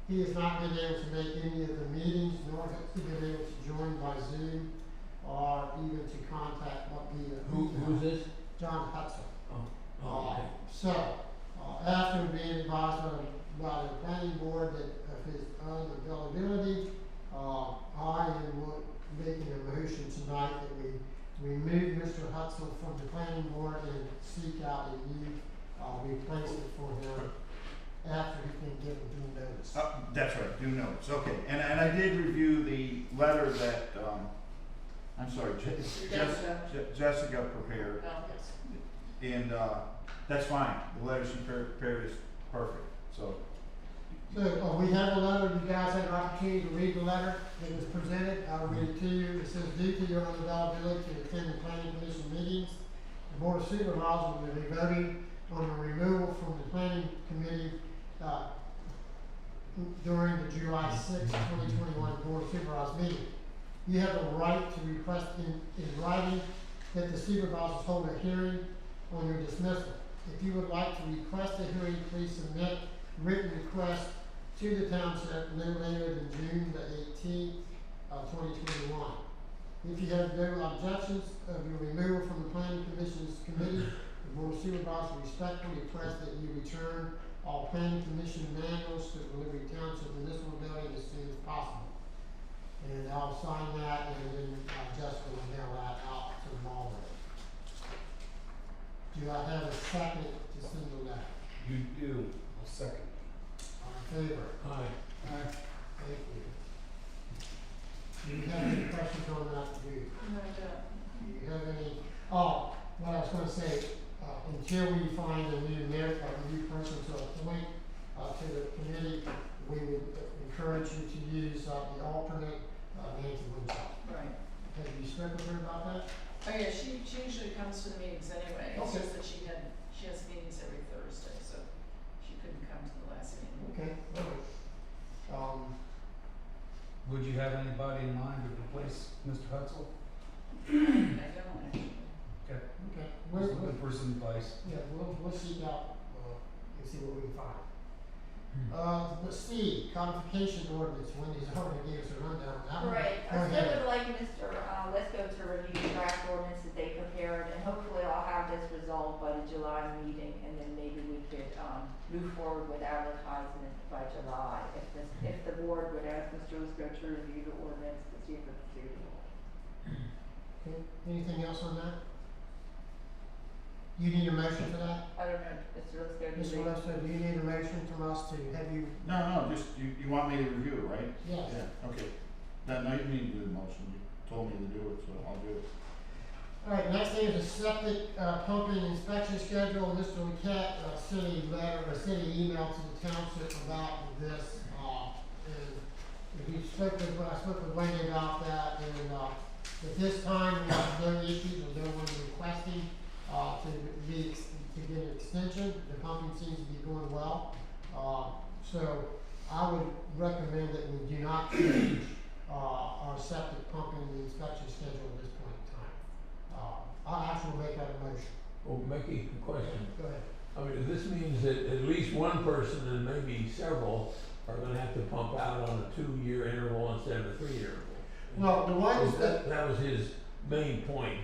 he has not been able to make any of the meetings, nor has he been able to join by Zoom, or even to contact Who's this? John Hutzel. Oh, okay. So, after being advised by the planning board that of his unavailability, I am making a motion tonight that we remove Mr. Hutzel from the planning board and seek out a new, replacement for him after he's been given due notice. That's right, due notice, okay, and I did review the letter that, I'm sorry, Jessica prepared, Oh, yes. and, that's fine, the letter she prepared is perfect, so. So, we have a letter, you guys had an opportunity to read the letter that was presented, I'll read it to you. It says, due to your unavailability to attend the planning commission meetings, the board of supervisors will be voting on the removal from the planning committee, during the July 6, 2021 board of supervisors meeting. You have a right to request in writing that the supervisors hold a hearing on your dismissal. If you would like to request a hearing, please submit written request to the township no later than June the 18th of 2021. If you have no objections of your removal from the planning commission's committee, the board of supervisors respectfully request that you return all planning commission manuals to the Liberty Township Municipal Building as soon as possible. And I'll sign that and then Jessica will mail that out to them all. Do I have a second to send the letter? You do. I'll second. All in favor? Aye. Aye. Thank you. Do you have any questions on that, do you? No, I don't. Do you have any, what I was gonna say, until we find a new person to appoint, to the committee, we would encourage you to use, the alternate, Nancy Winchell. Right. Have you spoken with her about that? Oh, yeah, she usually comes to the meetings anyway. It's Okay. just that she has meetings every Thursday, so she couldn't come to the last meeting. Okay, all right. Would you have anybody in mind to replace Mr. Hutzel? I don't actually. Okay. Okay, Just looking for some advice. yeah, we'll seek out, and see what we can find. Let's see, codification ordinance, Wendy's already gave us a rundown on that one. Right, Go I still ahead. would like Mr. Lesko to review the draft ordinance that they prepared, and hopefully I'll have this resolved by the July meeting, and then maybe we could, move forward with advertisement by July, if the board would ask Mr. Lesko to review the ordinance to see if it's suitable. Okay, anything else on that? You need a motion for that? I don't know, Mr. Lesko, do Mr. you? Lester, do you need a motion from us to have you? No, just, you want me to review it, right? Yes. Yeah, okay. Now you need to do the motion, you told me to do it, so I'll do it. All right, next thing is a septic, pumping inspection schedule. Mr. Lecat, sent a letter, or sent an email to the township about this, and I spoke with Wendy about that, and, at this time, we have no issues, or no one requesting, to get an extension. The pumping seems to be going well. So I would recommend that we do not change, our septic pumping inspection schedule at this point in time. I'll actually make that a motion. Well, Mickey, a question. Go ahead. I mean, this means that at least one person and maybe several are gonna have to pump out on a 2-year interval instead of a 3-year interval. Well, the ones That was his main point.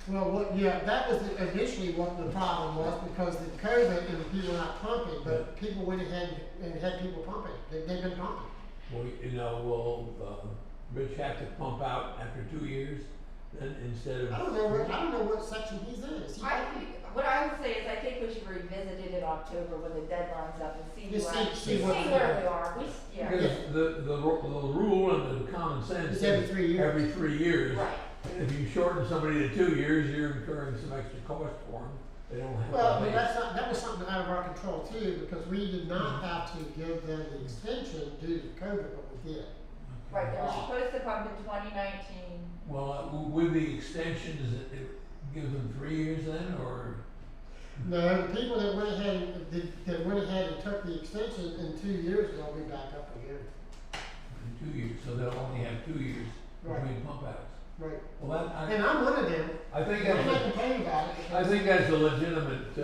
that was initially what the problem was, because the COVID and the people not pumping, but people went ahead and had people pumping. They've been pumping. Well, will, Rich have to pump out after 2 years, then instead of? I don't know what section he's in. Is he I think, what I would say is I think we should revisit it in October when the deadline's up and see Just see see what's where there. we are. Yeah. Because the rule and the common sense It's every is 3 years. every 3 years. Right. If you shorten somebody to 2 years, you're incurring some extra cost for them. They don't have to. Well, pay. but that was something out of our control too, because we did not have to give them the extension due to COVID, but we did. Right, they were supposed to pump in 2019. Well, with the extension, does it give them 3 years then, or? No, the people that went ahead, that went ahead and took the extension in 2 years, they'll be back up again. In 2 years, so they'll only have 2 years Right. between pump outs. Right. Well, that, And I'm one of them. I think I'm that's, not complaining about it. I think that's a legitimate,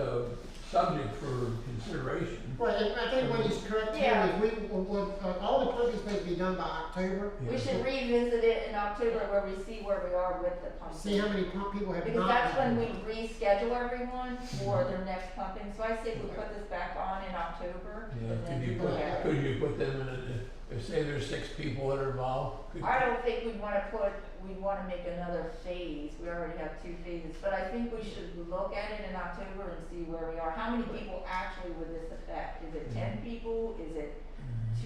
subject for consideration. Right, and I think what he's correct too Yeah. is all the pumping's supposed to be done by October. We should revisit it in October where we see where we are with the pumping. See how many pump people have not. Because that's when we done. reschedule everyone for their next pumping, so I say we put this back on in October, Yeah, and then could you we look put, at it. could you put them in if say there's 6 people that are involved? I don't think we'd wanna make another phase, we already have 2 phases, but I think we should look at it in October and see where we are. How many people actually would this affect? Is it 10 people, is it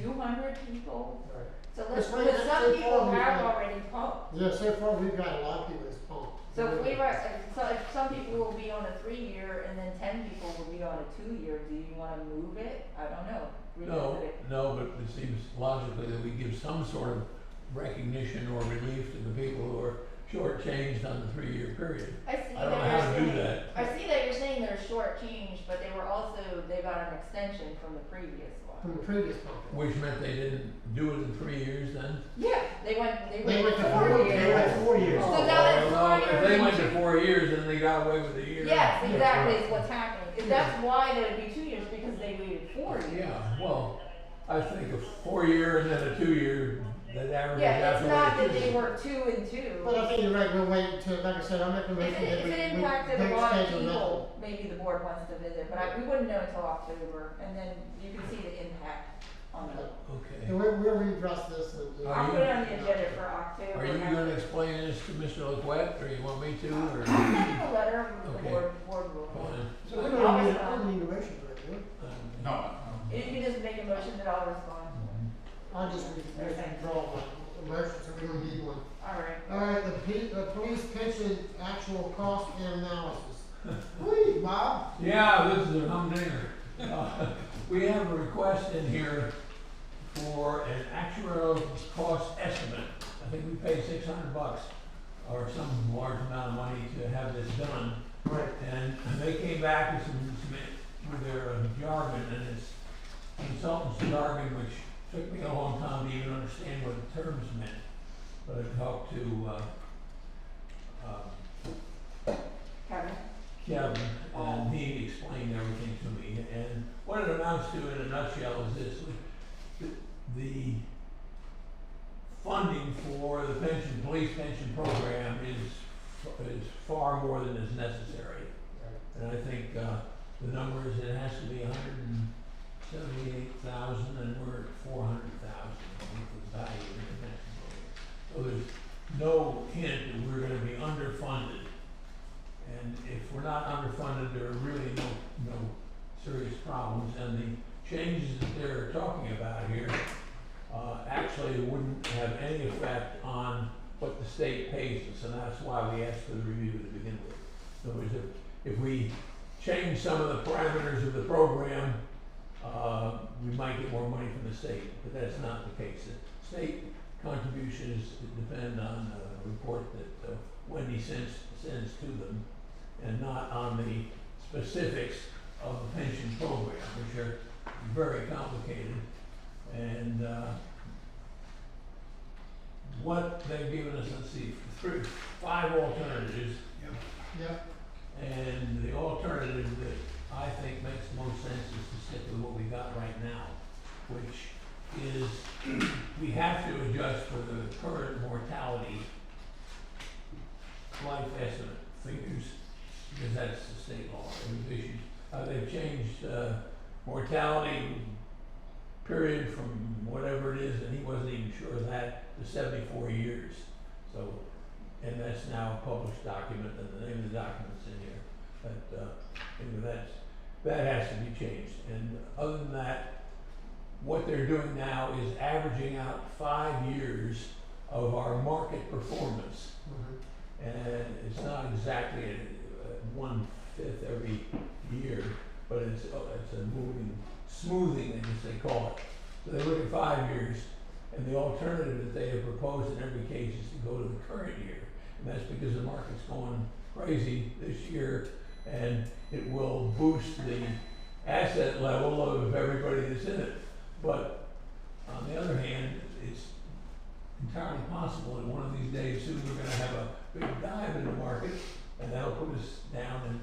200 people? Right. So That's let's, right, because that's some so people far we've have got- already pumped. Yeah, so far we've got a lot of people that's pumped. So if we were, so if some people will be on a 3-year and then 10 people will be on a 2-year, do you wanna move it? I don't know, No, revisit it. no, but it seems logically that we give some sort of recognition or relief to the people who are shortchanged on the 3-year period. I see I don't know that how you're to do saying, that. I see that you're saying they're shortchanged, but they were also, they got an extension from the previous From one. the previous pumping. Which meant they didn't do it in 3 years then? Yeah, they went They went to 4 4 years. they went 4 years. So Oh, now that's well, 4 if years they and went to 2 4 years, then they got away with a year. Yes, That's exactly, right. is what's happening. If that's why they would be 2 years, because they waited 4 years. Yeah, well, I think a 4-year and then a 2-year, that averages Yeah, out it's to not what that it they is. work 2 and 2. But I think you're right, we'll wait until, like I said, I'm not gonna If make it, if it impacted a don't lot of schedule nothing. people, maybe the board wants to visit, but we wouldn't know until October, and then you can see the impact on the. Okay. And we'll redress this and. I'll put it on the agenda for October. Are you gonna explain this to Mr. LaQuette, or you want me to, or? I'll send him a letter with the Okay. board rule. Fine. So we don't need, I don't need a motion for it, do we? No. You can just make a motion that I'll respond. I'll just withdraw my motion, so we don't need one. Alright. Alright, the police pension actual cost and analysis. Please, Bob. Yeah, this is a humdinger. We have a request in here for an actuarial cost estimate. I think we paid $600 or some large amount of money to have this done. Right. And they came back with their jargon, and it's consultant's jargon, which took me a long time to even understand what the terms meant. But I talked to, Kevin? Kevin, and he explained everything to me, and what it amounts to in a nutshell is this: the funding for the police pension program is far more than is necessary. And I think, the number is, it has to be 178,000, and we're at 400,000 with the value of the pension program. So there's no hint that we're gonna be underfunded. And if we're not underfunded, there are really no serious problems, and the changes that they're talking about here, actually wouldn't have any effect on what the state pays us, and that's why we asked for the review to begin with. In other words, if we change some of the parameters of the program, we might get more money from the state, but that's not the case. The state contributions depend on a report that Wendy sends to them, and not on the specifics of the pension program, which are very complicated. And what they've given us, let's see, 5 alternatives. Yep. And the alternative that I think makes the most sense is to stick with what we got right now, which is we have to adjust for the current mortality life estimate figures, because that's the state law. They've issued, they've changed mortality period from whatever it is, and he wasn't even sure of that, to 74 years. So, and that's now a published document, and the name of the document's in here. But anyway, that has to be changed. And other than that, what they're doing now is averaging out 5 years of our market performance. And it's not exactly 1/5 every year, but it's a moving, smoothing, as they call it. So they look at 5 years, And the alternative that they have proposed in every case is to go to the current year. And that's because the market's going crazy this year, and it will boost the asset level of everybody that's in it. But on the other hand, it's entirely possible that one of these days soon we're gonna have a big dive in the market, and that'll put us down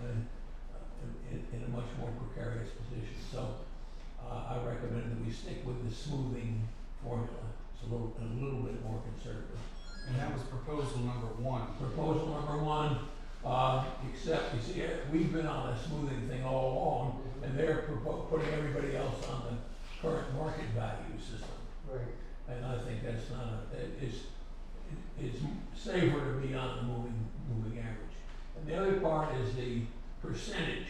in a much more precarious position. So, I recommend that we stick with the smoothing formula. It's a little bit more conservative. And that was proposal number 1. Proposal number 1, except, you see, we've been on a smoothing thing all along, and they're putting everybody else on the current market value system. Right. And I think that's not it's safer to be on the moving average. And the other part is the percentage,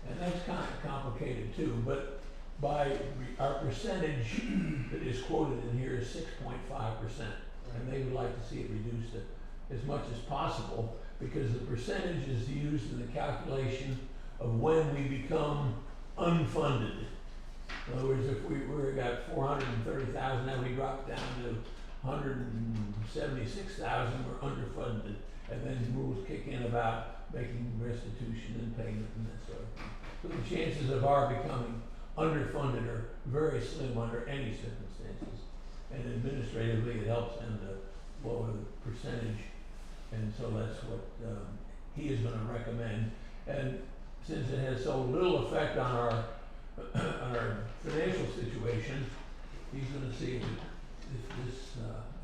and that's kind of complicated too, but our percentage that is quoted in here is 6.5%. And they would like to see it reduced as much as possible, because the percentage is used in the calculation of when we become unfunded. In other words, if we've got 430,000, now we drop down to 176,000, we're underfunded. And then rules kick in about making restitution and payment and that sort of thing. So the chances of our becoming underfunded are very slim under any circumstances. And administratively, it helps them to lower the percentage. And so that's what he is going to recommend. And since it has so little effect on our financial situation, he's going to see if this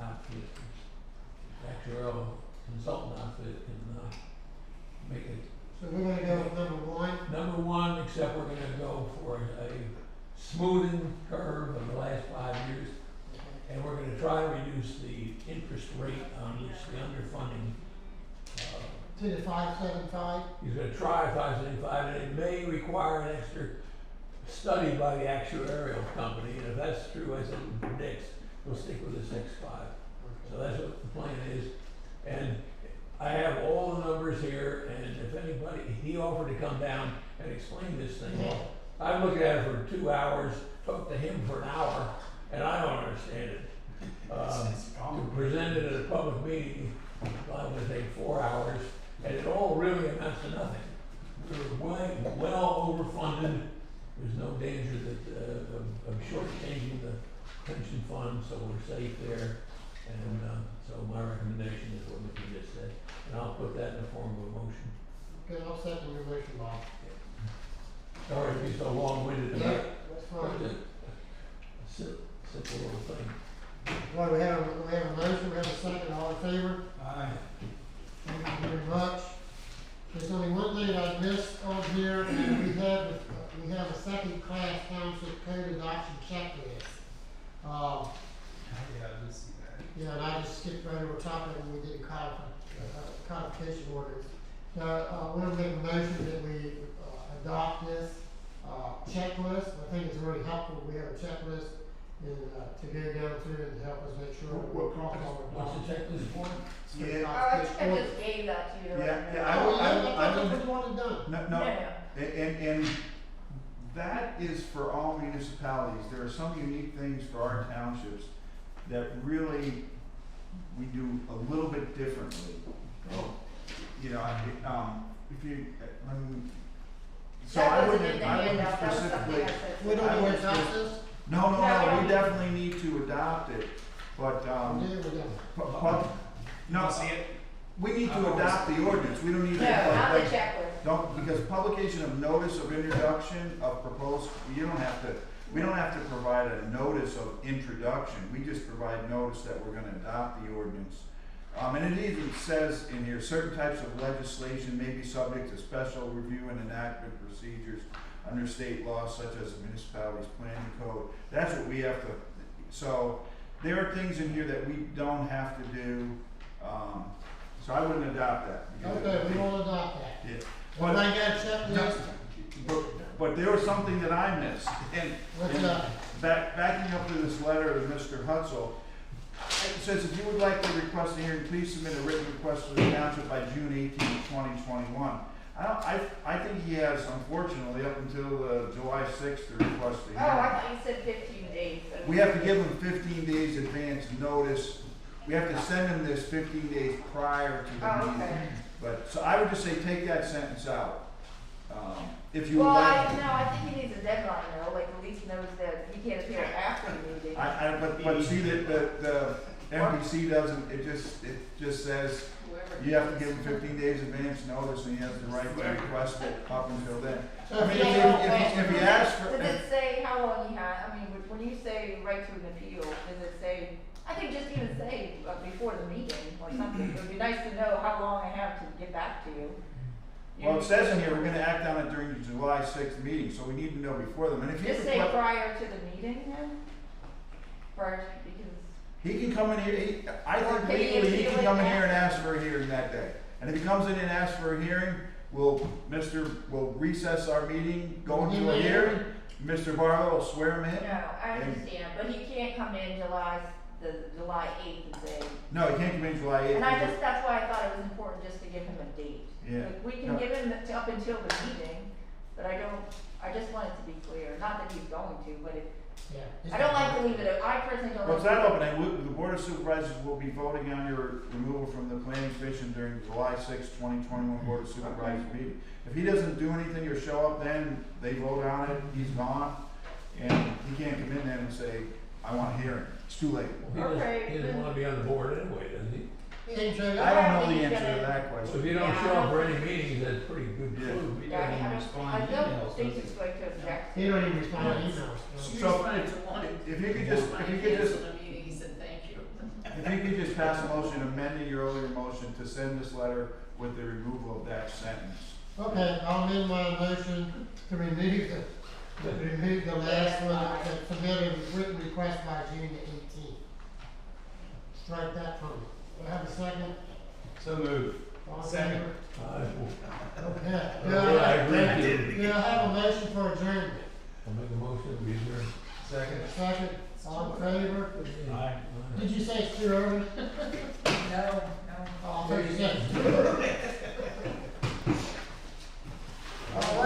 outfit, this actuarial consultant outfit, can make it. So we're gonna go with number 1. Number 1, except we're going to go for a smoothing curve of the last 5 years. And we're going to try to reduce the interest rate on which the underfunding. To the 575. He's going to try 575, and it may require an extra study by the actuarial company. And if that's true, as it predicts, we'll stick with the 6.5. So that's what the plan is. And I have all the numbers here, and if anybody, he offered to come down and explain this thing. Well, I've looked at it for 2 hours, talked to him for an hour, and I don't understand it. To present it at a public meeting, it would take 4 hours, and it all really amounts to nothing. We're well overfunded. There's no danger of shortchanging the pension fund, so we're safe there. And so my recommendation is what Mickey just said, and I'll put that in the form of a motion. Okay, I'll second your motion, Bob. Sorry to be so long-winded Yeah, tonight. that's fine. Simple little thing. Well, we have a motion, we have a second, all in favor? Aye. Thank you very much. There's only one thing I missed on here, and we have a second-class township code adoption checklist. Yeah, I did see that. Yeah, and I just skipped right over top of it when we did codification orders. Now, we're gonna make a motion that we adopt this checklist. I think it's really helpful, we have a checklist and to go down through and help us make sure we're crossing all the What's the checklist for? Yeah. I just gave that to you. Yeah, I thought we wanted done. No, and that is for all municipalities. There are some unique things for our townships that really we do a little bit differently. You know, if you, so I wouldn't specifically. We don't know where that's this? No, we definitely need to adopt it, but, Yeah, we don't. no, See it? we need to adopt the ordinance. We don't need to. No, not the like- checklist. Don't, because publication of notice of introduction of proposed, we don't have to provide a notice of introduction, we just provide notice that we're gonna adopt the ordinance. And it even says in here, certain types of legislation may be subject to special review and enactment procedures under state law such as the municipality's planning code. That's what we have to, so there are things in here that we don't have to do, so I wouldn't adopt that. because- Okay, we won't adopt that. Yeah. Well, I got a checklist. But there was something that I missed, and What's that? backing up to this letter to Mr. Hutzel, it says if you would like to request a hearing, please submit a written request to the township by June 18, 2021. I think he has, unfortunately, up until, July sixth to request Oh, a I hearing. thought you said 15 days. We have to give him 15 days advance notice. We have to send him this 15 days prior to the Oh, meeting. okay. But, so I would just say take that sentence out. If you would Well, like. I think he needs a deadline though, like at least knows that he can't appear after the meeting. But see, the MPC doesn't, it just says, Whoever. you have to give him 15 days advance notice, and he has the right to request it up until then. So I mean, if you- if he asks for, Does it say how long he had, I mean, when you say right to an appeal, does it say, I think just even say before the meeting or something, it would be nice to know how long I have to get back to you. well, it says in here, we're gonna act on it during the July 6th meeting, so we need to know before them, and if he Just say requests, prior to the meeting then? Prior, because, he can come in here, I Or think can he legally, he appeal can it come in here and after? ask for a hearing that day. And if he comes in and asks for a hearing, we'll recess our meeting, go into a hearing, Mr. Barlow will swear him in. no, I understand, but he can't come in the July 8th and say, No, he can't come in July 8th. and that's why I thought it was important just to give him a date. Yeah. Like, we can No. give him up until the meeting, but I just want it to be clear, not that he's going to, but Yeah. I don't like to leave it, I personally don't. Well, it's like not to- open, and the Board of Supervisors will be voting on your removal from the planning commission during July 6th, 2021 Board of Supervisors meeting. If he doesn't do anything or show up then, they vote on it, he's gone, and he can't come in then and say, I want a hearing, it's too late. Well, Okay, he doesn't then- wanna be on the board anyway, does he? Seems so. I don't know think the he's answer to gonna- that So if question. you don't Yeah, show I up don't for any think- meetings, that's pretty good Yeah. clue. He Yeah, doesn't I respond don't to emails, think does he's he? going to object. He don't even respond to emails. She So, responded to one. If you could just, if you could just, Canceled the meeting, he said, thank you. if you could just pass a motion amending your earlier motion to send this letter with the removal of that sentence. Okay, I'll amend my motion to remove the last one that submitted a written request by June the 18th. Strike that from it. Do I have a second? So moved. All in Second. favor? Okay. Yeah, I agree with you. Do I have a motion for adjournment? I'll make a motion that we adjourn. Second. Second, all in favor? Aye. Did you say it's too early? No.